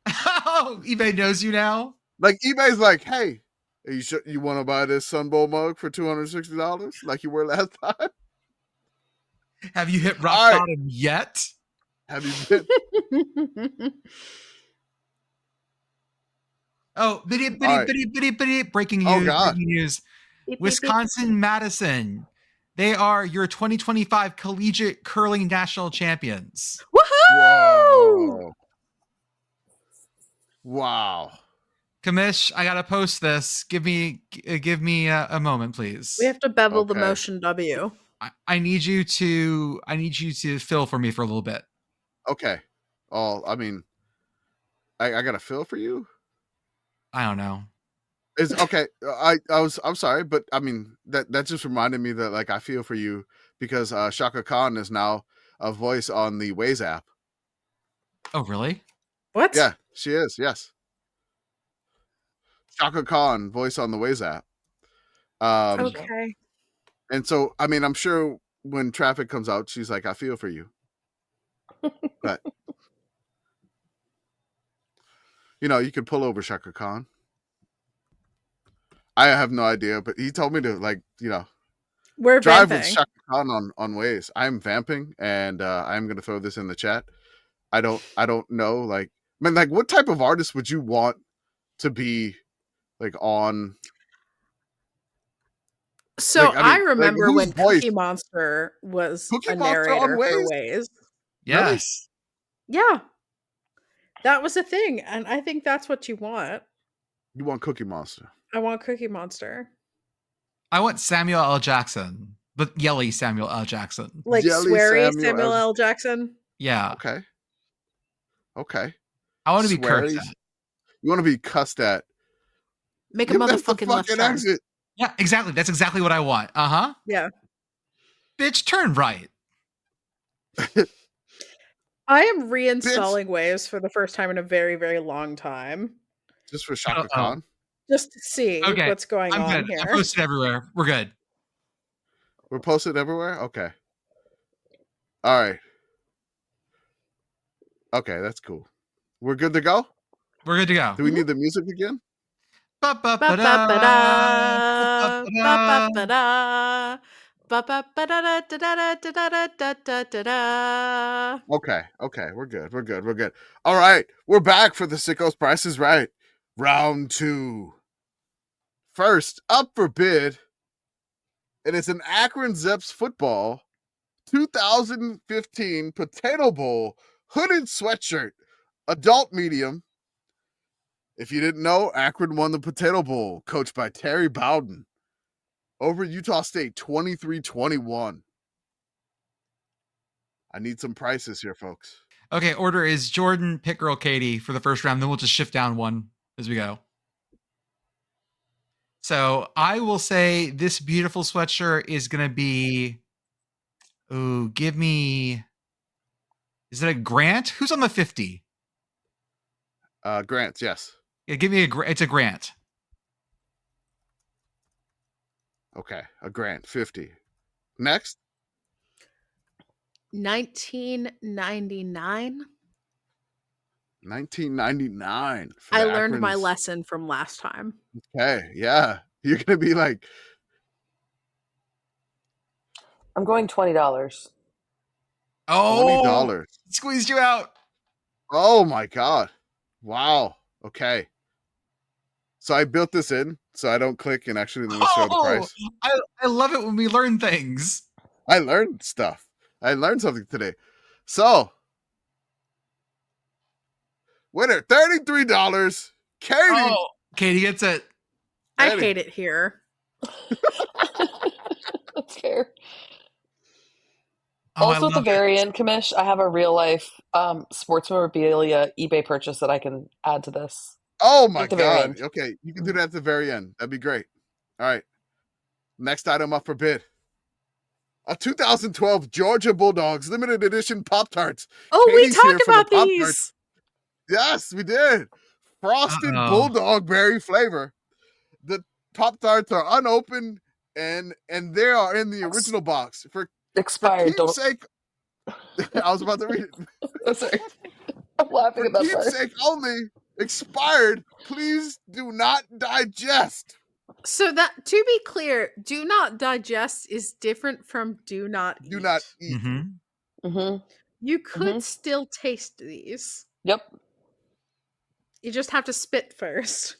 Oh, eBay knows you now. Like eBay's like, hey, you want to buy this Sun Bowl mug for $260 like you were last time? Have you hit rock bottom yet? Have you been? Oh, bitty, breaking news. Oh, God. Breaking news. Beep, beep, beep. Wisconsin Madison. They are your 2025 collegiate curling national champions. Woohoo! Whoa. Wow. Commish, I gotta post this. Give me a moment, please. We have to bevel the Okay. motion W. I need you to fill for me for a little bit. Okay. Oh, I mean, I got to fill for you. I don't know. Is okay. I'm sorry, but I mean that just reminded me that like I feel for you because Shaka Khan is now a voice on the Waze app. Oh, really? What? Yeah, she is. Yes. Shaka Khan, voice on the Waze app. Okay. And so, I mean, I'm sure when traffic comes out, she's like, I feel for you. But, you know, you could pull over Shaka Khan. I have no idea, but he told me to, like, you know, We're drive vamping. with Shaka Khan on Waze. I'm vamping, and I'm going to throw this in the chat. I don't know, like, I mean, like, what type of artist would you want to be, like, on... So like, I mean, I remember like, when whose voice? Cookie Monster was Cookie a Monster on narrator for Waze? Waze. Yes. Yeah. That was a thing. And I think that's what you want. You want Cookie Monster. I want Cookie Monster. I want Samuel L. Jackson, but yelly Samuel L. Jackson. Like Jelly sweary Samuel Samuel L. L. Jackson. Yeah. Okay. I want to be Sweary. cursed at. You want to be cussed at. Make a Yeah, that's the motherfucking left fucking turn. exit. Yeah, exactly. That's exactly what I want. Uh-huh. Yeah. Bitch, turn right. I am reinstalling Waves for the first time in a very, very long time. Just for Shaka Khan. Just to see Okay, what's going I'm on good. here. I posted everywhere. We're good. We're posted everywhere? Okay. All right. Okay, that's cool. We're good to go? We're good to go. Do we need the music again? Ba-ba-ba-da, ba-ba-ba-da, ba-ba-ba-da-da-da-da-da-da-da-da. Okay. We're good. All right. We're back for the Sickos Price is Right. Round 2. First, up for bid. And it's an Akron Zeps football 2015 Potato Bowl hooded sweatshirt, adult medium. If you didn't know, Akron won the Potato Bowl, coached by Terry Bowden, over Utah State 23-21. I need some prices here, folks. Okay, order is Jordan, Pitt Girl, Katie for the first round. Then we'll just shift down one as we go. So I will say this beautiful sweatshirt is going to be, give me, is it a Grant? Who's on the 50? Grants, yes. Yeah, give me it's a Grant. Okay, a Grant, 50. Next. 1999. 1999. I learned my lesson from last time. Okay, yeah. You're going to be like... I'm going $20. Oh, $20. Squeezed you out. Oh my God. Wow. Okay. So I built this in so I don't click and actually let me show the price. I love it when we learn things. I learned stuff. I learned something today. So, winner, $33. Katie. Oh, Katie gets it. I Katie. hate it here. That's fair. Oh, Also, at the very end, Commish, I have a real life sports memorabilia eBay purchase that I can add to this. Oh my At the very God. end. Okay, you can do that at the very end. That'd be great. All right. Next item up for bid. A 2012 Georgia Bulldogs limited edition Pop-Tarts. Oh, we Katie's here talked for the about Pop-Tarts. these. Yes, we did. Frosted Uh-oh. Bulldog berry flavor. The Pop-Tarts are unopened and they are in the original box. For Expired. Don't. keepsake, I was about to read it. Oh, sorry. I'm laughing For at that part. keepsake only, expired. Please do not digest. So that, to be clear, do not digest is different from do not eat. Do not eat. Mm-hmm. Mm-hmm. You could still taste these. Yep. You just have to spit first.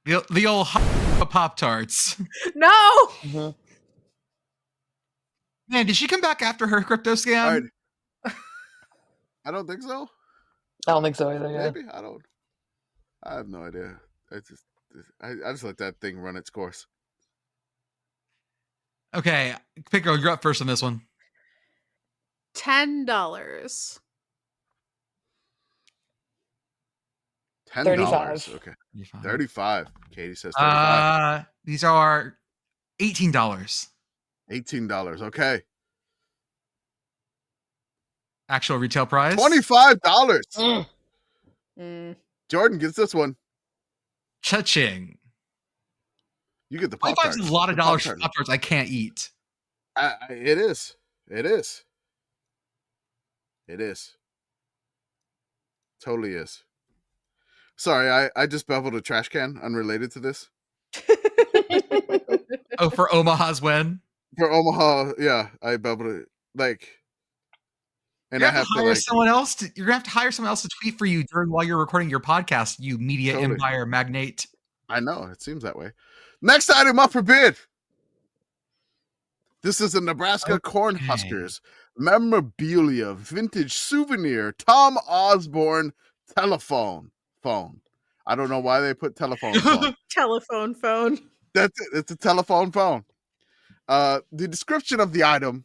The old Pop-Tarts. No! Mm-hmm. Man, did she come back after her crypto scam? Right. I don't think so. I don't think so either. Yeah. Maybe. I have no idea. I just let that thing run its course. Okay, Pitt Girl, you're up first on this one. $10. $10. Okay. 35. Katie says 35. These are $18. $18. Okay. Actual retail price? $25. Jordan gets this one. Cha-ching. You get the $25 Pop-Tarts. is a lot of dollars for Pop-Tarts I can't eat. It is. It is. It is. Totally is. Sorry, I just beveled a trash can unrelated to this. Oh, for Omaha's win? For Omaha, yeah, I beveled it. And I have to hire someone else. You're gonna have to hire someone else to tweet for you while you're recording your podcast. You media empire magnate. I know it seems that way. Next item up for bid. This is a Nebraska Cornhuskers memorabilia vintage souvenir Tom Osborne telephone phone. I don't know why they put telephone phone. Telephone phone. That's it. It's a telephone phone. The description of the item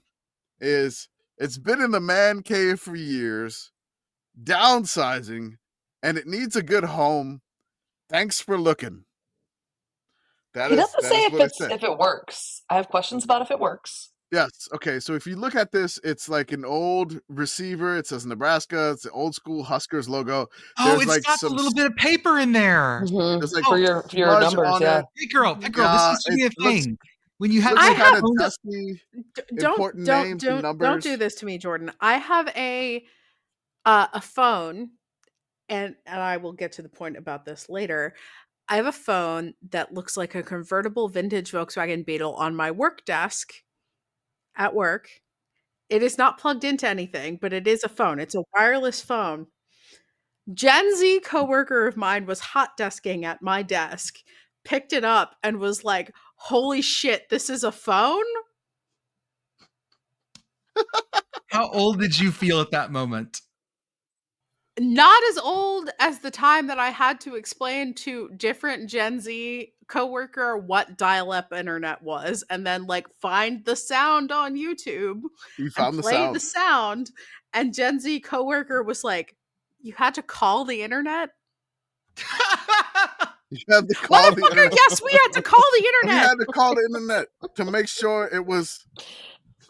is: it's been in the man cave for years, downsizing, and it needs a good home. Thanks for looking. He doesn't say if it works. I have questions about if it works. Yes. Okay. So if you look at this, it's like an old receiver. It says Nebraska. It's the old school Huskers logo. Oh, it's got a little bit of paper in there. There's like for your numbers. Yeah. Hey, girl. This used to be a thing. When you had kind of dusty, important names and numbers. Don't do this to me, Jordan. I have a phone, and I will get to the point about this later. I have a phone that looks like a convertible vintage Volkswagen Beetle on my work desk at work. It is not plugged into anything, but it is a phone. It's a wireless phone. Gen Z coworker of mine was hot desking at my desk, picked it up, and was like, "Holy shit, this is a phone?" How old did you feel at that moment? Not as old as the time that I had to explain to different Gen Z coworker what dial-up internet was, and then find the sound on YouTube. You found the sound, and Gen Z coworker was like, "You had to call the internet?" You had to call the internet. Yes, we had to call the internet. We had to call the internet to make sure it was.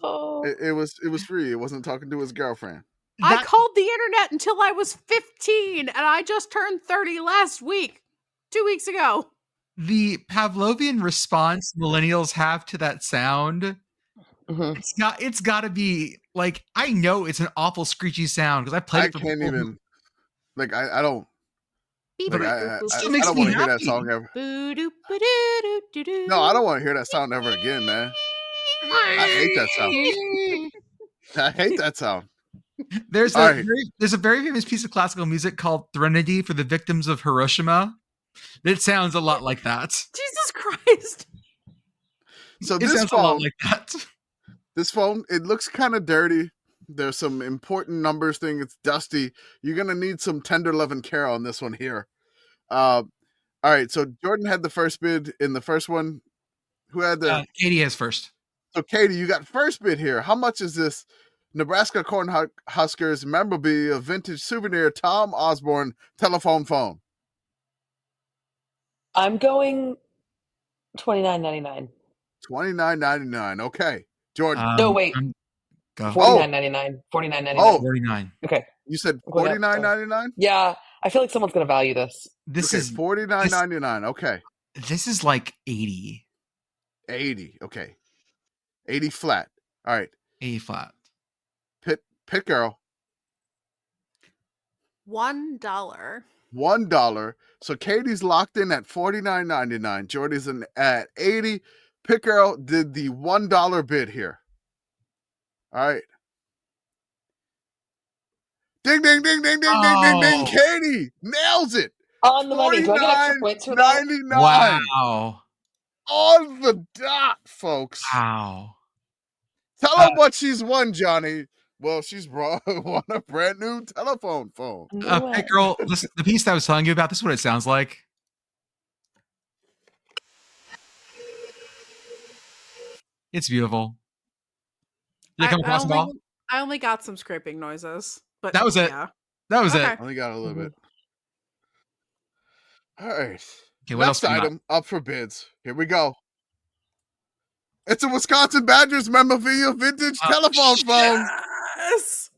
It was free. It wasn't talking to his girlfriend. I called the internet until I was 15, and I just turned 30 last week, 2 weeks ago. The Pavlovian response millennials have to that sound, it's got to be I know it's an awful screechy sound because I played it. I can't even. I don't. I don't want to hear that song ever. No, I don't want to hear that sound ever again, man. I hate that sound. I hate that sound. There's a very famous piece of classical music called Threnody for the Victims of Hiroshima. It sounds a lot like that. Jesus Christ. So it sounds a lot like that. This phone, it looks kind of dirty. There's some important numbers thing. It's dusty. You're going to need some tender love and care on this one here. All right. So Jordan had the first bid in the first one. Who had the... Katie has first. So Katie, you got first bid here. How much is this Nebraska Cornhuskers memorabilia vintage souvenir Tom Osborne telephone phone? I'm going $29.99. $29.99. Okay, Jordan. No, wait. $49.99. $49.99. Oh, $49. Okay. You said $49.99? Yeah, I feel like someone's going to value this. This is $49.99. Okay. This is like 80. 80. Okay. 80 flat. All right. 80 flat. Pitt Girl. $1. $1. So Katie's locked in at $49.99. Jordy's at 80. Pitt Girl did the $1 bid here. All right. Ding, ding, ding, ding, ding, ding, ding, ding. Katie nails it. On the money. Do I get extra points for that? $49.99. Wow. On the dot, folks. Wow. Tell her what she's won, Johnny. Well, she's won a brand new telephone phone. Pitt Girl, the piece that I was telling you about, this is what it sounds like. It's beautiful. Did it come across at all? I only got some scraping noises, but that was it. Yeah. That was I it. only got a little bit. All right. Okay, what Next else item up for bids. Here we go. It's a Wisconsin Badgers memorabilia vintage telephone phone. Yes.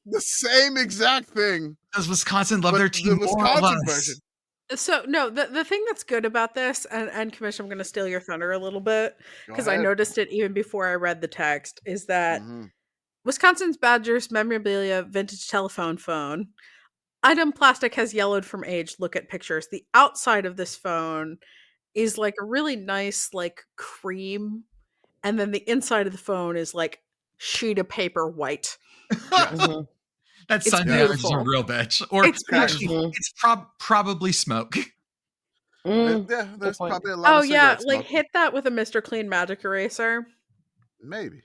The same exact thing. Does Wisconsin love their team the more or Wisconsin less? version. So no, the thing that's good about this, and Commish, I'm going to steal your thunder a little bit because I noticed it even before I read the text, is that Wisconsin's Badgers memorabilia vintage telephone phone. Item plastic has yellowed from age. Look at pictures. The outside of this phone is like a really nice like cream, and then the inside of the phone is like sheet of paper white. That sun damage is a real bitch. Or it's probably smoke. Yeah, there's probably a lot of cigarette smoke. Like hit that with a Mr. Clean magic eraser. Maybe.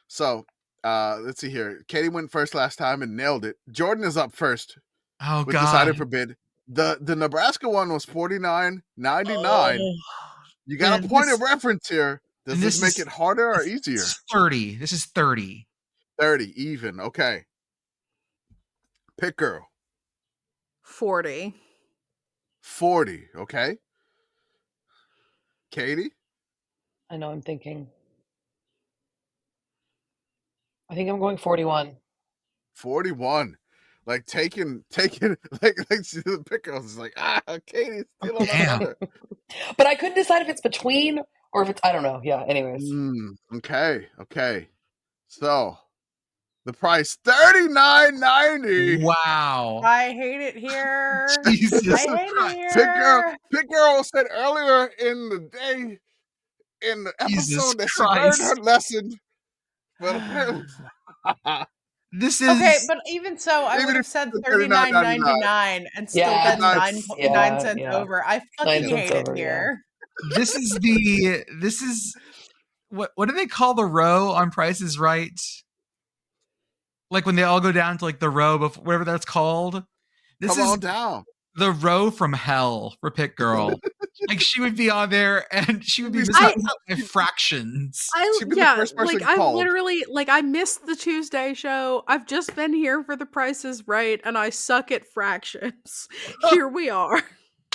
So let's see here. Katie went first last time and nailed it. Jordan is up first. Oh with God! Decided for bid. The Nebraska one was $49.99. You got a point of reference here. Does this make it harder or easier? 30. This is 30. 30 even. Okay. Pitt Girl. 40. 40. Okay. Katie. I know. I'm thinking. I think I'm going 41. 41. Like taking like the Pitt Girls is like, Katie's stealing another. But I couldn't decide if it's between or if it's, I don't know. Yeah, anyways. Okay. So the price $39.90. Wow. I hate it here. Jesus. I hate it here. Pitt Girl said earlier in the day in the episode that she learned her lesson. But apparently this is okay, but even so, I would have said $39.99 and still been 9 cents over. I fucking hate it here. This is what do they call the row on Price is Right? Like when they all go down to like the row before whatever that's called. This is down. The row from hell for Pitt Girl. Like she would be on there and she would be missing by fractions. I literally I missed the Tuesday show. I've just been here for the Price is Right and I suck at fractions. Here we are.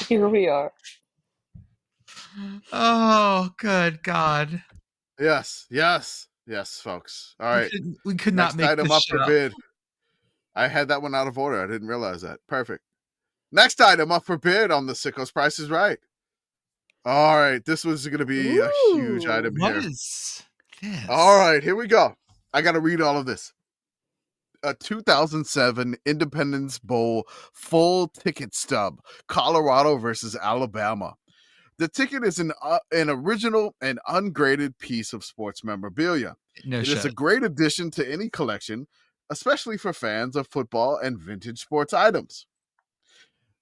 Here we are. Oh, good God. Yes, folks. All right. We could not make item this up for bid. I had that one out of order. I didn't realize that. Perfect. Next item up for bid on the Sickos Price is Right. All right, this was going to be a huge item here. What is this? All right, here we go. I got to read all of this. A 2007 Independence Bowl full ticket stub, Colorado versus Alabama. The ticket is an original and ungraded piece of sports memorabilia. It is a great addition to any collection, especially for fans of football and vintage sports items.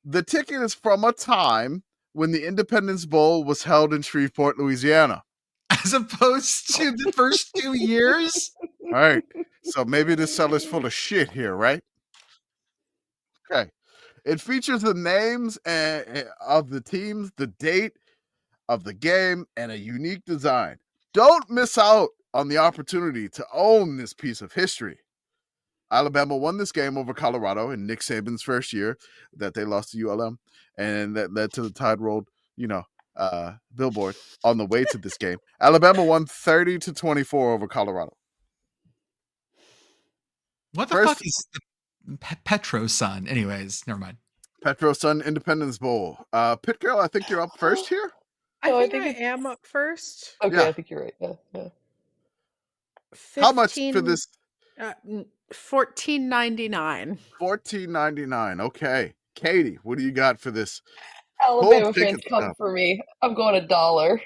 The ticket is from a time when the Independence Bowl was held in Shreveport, Louisiana. As opposed to the first 2 years? All right. So maybe this seller's full of shit here, right? Okay. It features the names of the teams, the date of the game, and a unique design. Don't miss out on the opportunity to own this piece of history. Alabama won this game over Colorado in Nick Saban's first year that they lost to ULM, and that led to the Tide Rolled, billboard on the way to this game. Alabama won 30-24 over Colorado. What the fuck is Petro Sun? Anyways, never mind. Petro Sun Independence Bowl. Pitt Girl, I think you're up first here. I think I am up first. Okay, yeah. I think you're right. Yeah. 15, how much for this? $14.99. $14.99. Okay, Katie, what do you got for this? Alabama fans come for me. I'm going $1.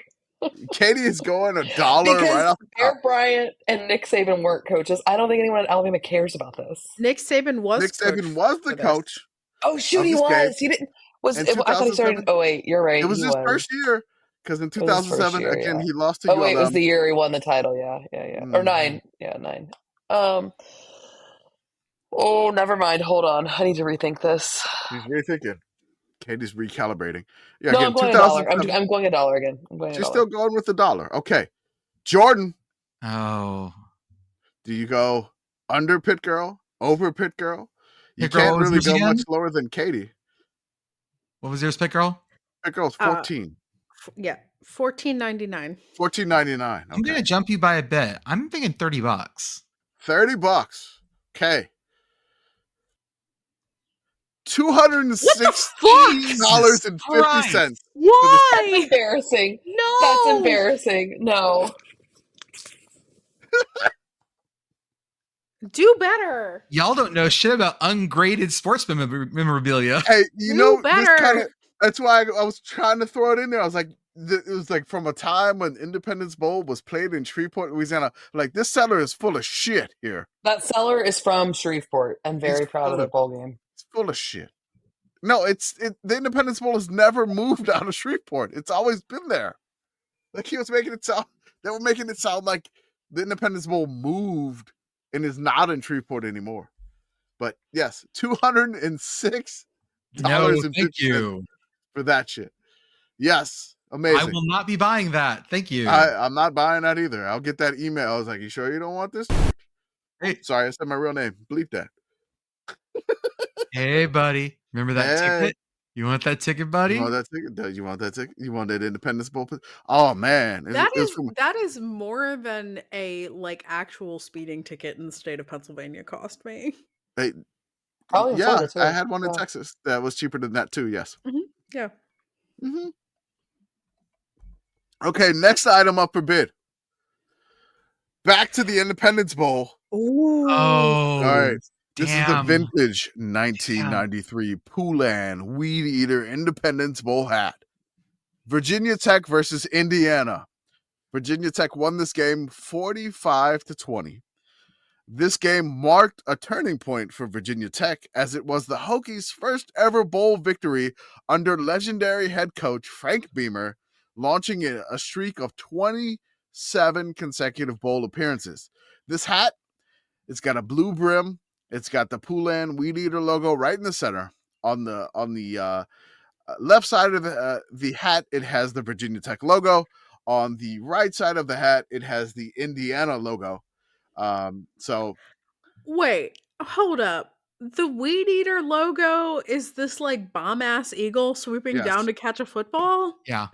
Katie is going $1 right off the top. Bear Bryant and Nick Saban weren't coaches. I don't think anyone at Alabama cares about this. Nick Saban was the coach. Oh shoot, he was. He didn't. I thought he started in 08. You're right. It was his first year because in 2007 year, he lost to ULM. It was the year he won the title. Yeah. Or 9. Yeah, 9. Oh, never mind. Hold on. I need to rethink this. He's rethinking. Katie's recalibrating. Yeah, no, again, I'm going $1. I'm going $1 again. She's still going with $1. Okay. Jordan. Oh. Do you go under Pitt Girl, over Pitt Girl? You can't really go much lower than Katie. What was yours, Pitt Girl? Pitt Girl's 14. Yeah, $14.99. $14.99. Okay. I'm gonna jump you by a bit. I'm thinking $30. $30. Okay. $216.50. Why? That's embarrassing. No. That's embarrassing. No. Do better. Y'all don't know shit about ungraded sports memorabilia. Hey, you know, better. That's why I was trying to throw it in there. I was like, it was like from a time when Independence Bowl was played in Shreveport, Louisiana. Like, this cellar is full of shit here. That cellar is from Shreveport. I'm very proud of the bowl game. It's full of shit. No, the Independence Bowl has never moved out of Shreveport. It's always been there. Like he was making it sound, they were making it sound like the Independence Bowl moved and is not in Shreveport anymore. But yes, $206 thank you for that shit. Yes, amazing. I will not be buying that. Thank you. I'm not buying that either. I'll get that email. I was like, you sure you don't want this? Hey, sorry, I said my real name. Bleep that. Hey, buddy. Remember that ticket? You want that ticket, buddy? You want that ticket? You want that ticket? You want that Independence Bowl? Oh man, that is more than a actual speeding ticket in the state of Pennsylvania cost me. Probably yeah, I had one in Texas that was cheaper than that too. Yes. Mm-hmm. Yeah. Mm-hmm. Okay, next item up for bid. Back to the Independence Bowl. Ooh. Oh, all right. This is the vintage 1993 Poulan Weed Eater Independence Bowl hat. Virginia Tech versus Indiana. Virginia Tech won this game 45-20. This game marked a turning point for Virginia Tech as it was the Hokies' first ever bowl victory under legendary head coach Frank Beamer, launching a streak of 27 consecutive bowl appearances. This hat, it's got a blue brim. It's got the Poulan Weed Eater logo right in the center. On the left side of the hat, it has the Virginia Tech logo. On the right side of the hat, it has the Indiana logo. So wait, hold up. The Weed Eater logo is this bomb ass eagle swooping down to catch a football? Yeah.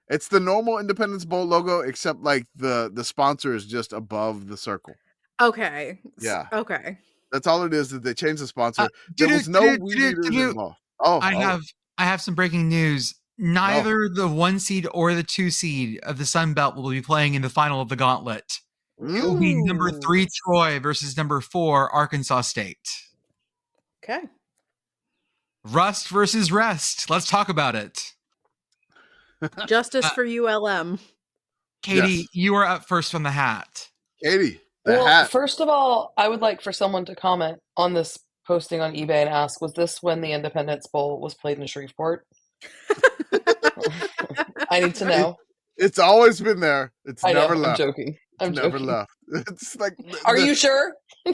It's the normal Independence Bowl logo, except the sponsor is just above the circle. Okay. Yeah. Okay. That's all it is. That they changed the sponsor. There was no Weed Eaters involved. I have some breaking news. Neither the 1 seed or the 2 seed of the Sun Belt will be playing in the final of the gauntlet. It will be number 3 Troy versus number 4 Arkansas State. Okay. Rust versus rest. Let's talk about it. Justice for ULM. Katie, you are up first from the hat. Katie, hat. First of all, I would like for someone to comment on this posting on eBay and ask, was this when the Independence Bowl was played in Shreveport? I need to know. It's always been there. It's never left. I'm joking. Never left. It's like, are you sure? I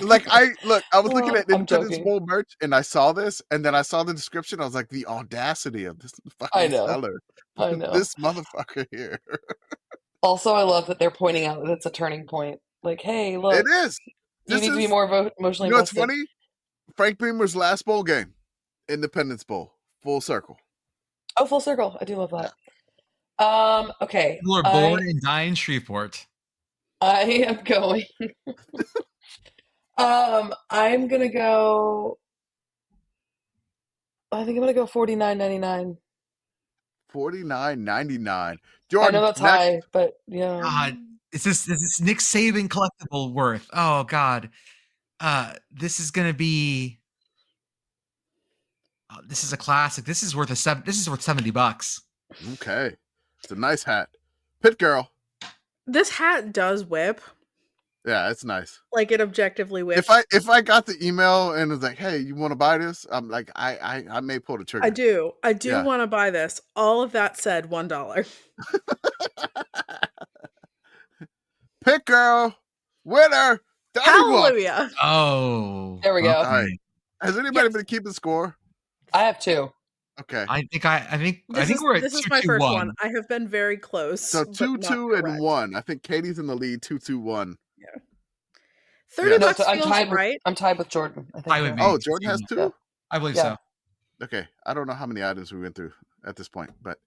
was looking at Independence Bowl merch and I saw this, and then I saw the description. I was like, the audacity of this fucking seller. I know. This motherfucker here. Also, I love that they're pointing out that it's a turning point. Like, hey, look. It is. You need to be more emotionally invested. You know what's funny? Frank Beamer's last bowl game, Independence Bowl, full circle. Oh, full circle. I do love that. Okay. You were born and die in Shreveport. I am going. I'm going to go. I think I'm going to go $49.99. $49.99. Jordan, I know that's high, but yeah. God, is this Nick Saban collectible worth? Oh God, this is gonna be. This is a classic. This is worth $70. Okay, it's a nice hat. Pitt Girl. This hat does whip. Yeah, it's nice. Like it objectively whips. If I got the email and it's like, hey, you want to buy this? I'm like, I may pull the trigger. I do want to buy this. All of that said, $1. Pitt Girl, winner. Hallelujah. Oh, there we go. All right. Has anybody been keeping score? I have 2. Okay. I think we're at this 2-2-1. is my first one. I have been very close. So 2-2-1. I think Katie's in the lead. 2-2-1. Yeah. $30 feels right. I'm tied with Jordan. I think. Oh, Jordan has 2? Yeah. I believe so. Okay. I don't know how many items we went through at this point, but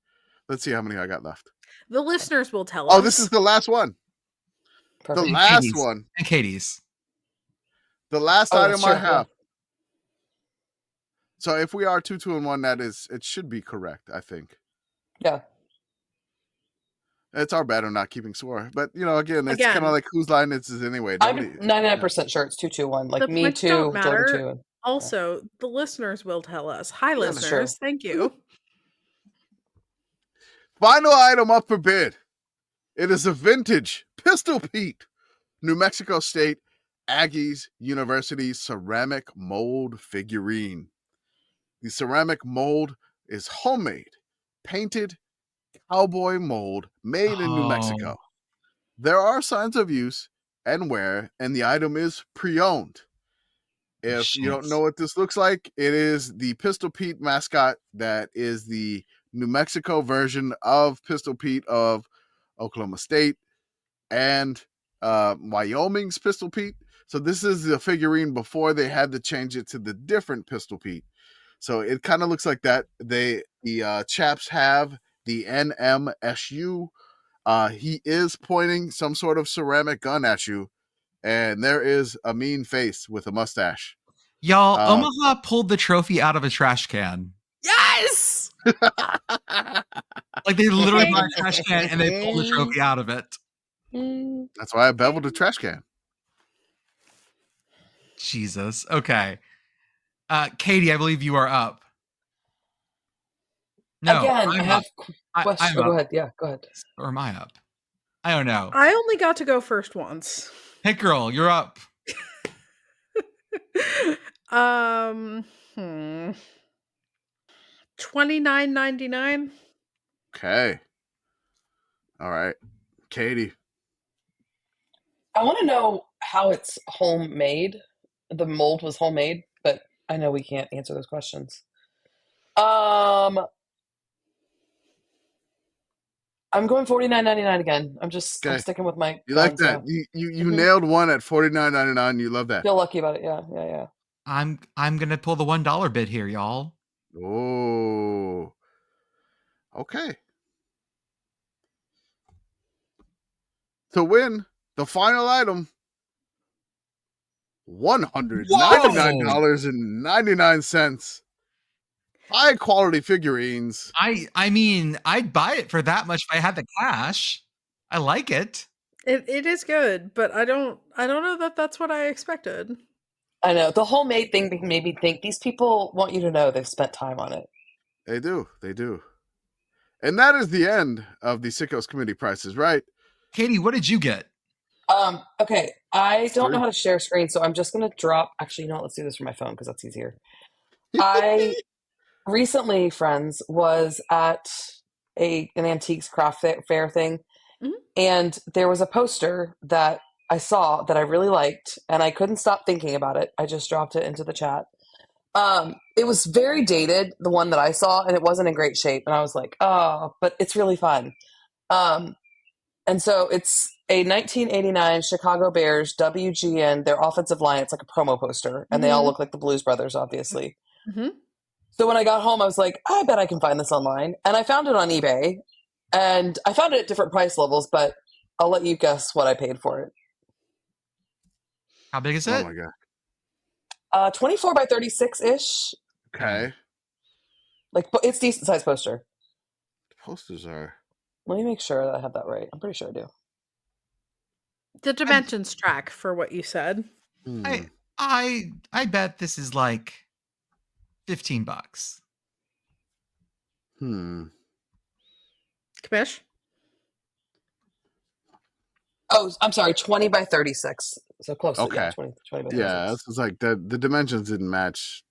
let's see how many I got left. The listeners will tell us. Oh, this is the last one. Perfect. The last one. And Katie's. The last item I have. So if we are 2-2-1, it should be correct, I think. Yeah. It's our bad on not keeping score. But, again, it's kind of like whose line this is anyway. I'm 99% sure it's 2-2-1. Like me 2, Jordan 2. Also, the listeners will tell us. Hi, listeners. Thank you. Final item up for bid. It is a vintage Pistol Pete, New Mexico State Aggies University ceramic mold figurine. The ceramic mold is homemade, painted cowboy mold made in New Mexico. There are signs of use and wear, and the item is pre-owned. If you don't know what this looks like, it is the Pistol Pete mascot that is the New Mexico version of Pistol Pete of Oklahoma State and Wyoming's Pistol Pete. So this is the figurine before they had to change it to the different Pistol Pete. So it kind of looks like that. The chaps have the NMSU. He is pointing some sort of ceramic gun at you, and there is a mean face with a mustache. Y'all, Omaha pulled the trophy out of a trash can. Yes! Like they literally bought a trash can and they pulled the trophy out of it. That's why I beveled a trash can. Jesus. Okay. Katie, I believe you are up. No, again, I'm I have up. questions. Go ahead. Yeah, go ahead. Or am I up? I don't know. I only got to go first once. Pitt Girl, you're up. $29.99. Okay. All right. Katie. I want to know how it's homemade. The mold was homemade, but I know we can't answer those questions. I'm going $49.99 again. I'm sticking with my. You like that? You nailed one at $49.99. You love that. Feel lucky about it. Yeah. I'm gonna pull the $1 bid here, y'all. Oh. Okay. To win the final item, $199.99. High quality figurines. I mean, I'd buy it for that much if I had the cash. I like it. It is good, but I don't know that that's what I expected. I know the homemade thing made me think these people want you to know they've spent time on it. They do. And that is the end of the Sickos Committee prices, right? Katie, what did you get? Okay, I don't know how to share screen, so I'm just going to drop. Actually, let's do this from my phone because that's easier. I recently, friends, was at an antiques craft fair thing, and there was a poster that I saw that I really liked, and I couldn't stop thinking about it. I just dropped it into the chat. It was very dated, the one that I saw, and it wasn't in great shape, and I was like, oh, but it's really fun. And so it's a 1989 Chicago Bears WGN, their offensive line. It's like a promo poster, and they all look like the Blues Brothers, obviously. So when I got home, I was like, I bet I can find this online. And I found it on eBay, and I found it at different price levels, but I'll let you guess what I paid for it. How big is it? Oh, my God. 24 by 36-ish. Okay. Like, it's decent size poster. Posters are... Let me make sure that I have that right. I'm pretty sure I do. The dimensions track for what you said. I bet this is like $15. Commish? Oh, I'm sorry, 20 by 36. So close. Okay. Yeah, 20 by 36. Yeah, this is like the dimensions didn't match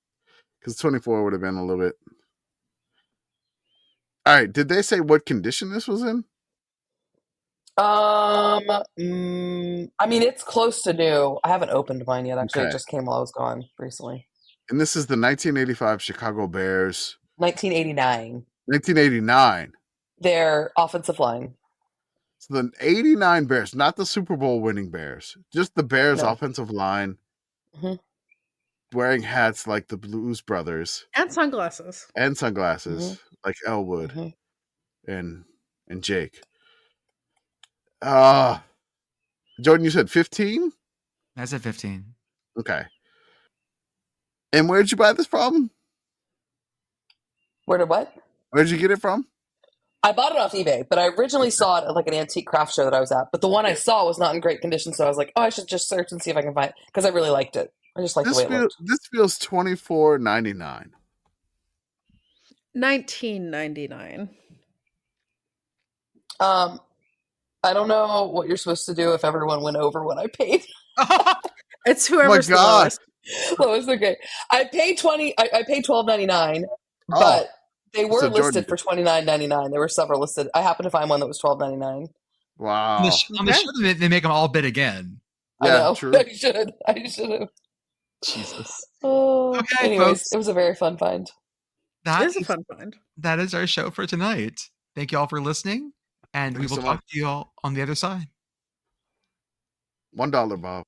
because 24 would have been a little bit. All right. Did they say what condition this was in? I mean, it's close to new. I haven't opened mine yet. Actually, Okay. it just came while I was gone recently. And this is the 1985 Chicago Bears. 1989. 1989. Their offensive line. So the 89 Bears, not the Super Bowl winning Bears, just the Bears offensive line, wearing hats like the Blues Brothers. And sunglasses. Like Elwood and Jake. Jordan, you said 15? I said 15. Okay. And where'd you buy this from? Where did what? Where'd you get it from? I bought it off eBay, but I originally saw it at like an antique craft show that I was at. But the one I saw was not in great condition, so I was like, oh, I should just search and see if I can find it because I really liked it. I just liked the way it looked. This feels $24.99. $19.99. I don't know what you're supposed to do if everyone went over what I paid. It's whoever's the lowest. Lowest, okay. I paid $12.99, but they were listed for $29.99. There were several listed. I happened to find one that was $12.99. Wow. On the show, they make them all bid again. I know. True. I should have. Jesus. Oh, okay, anyways, folks. It was a very fun find. That is a fun find. That is our show for tonight. Thank you all for listening, and we will talk to you all on the other side. $1, Bob.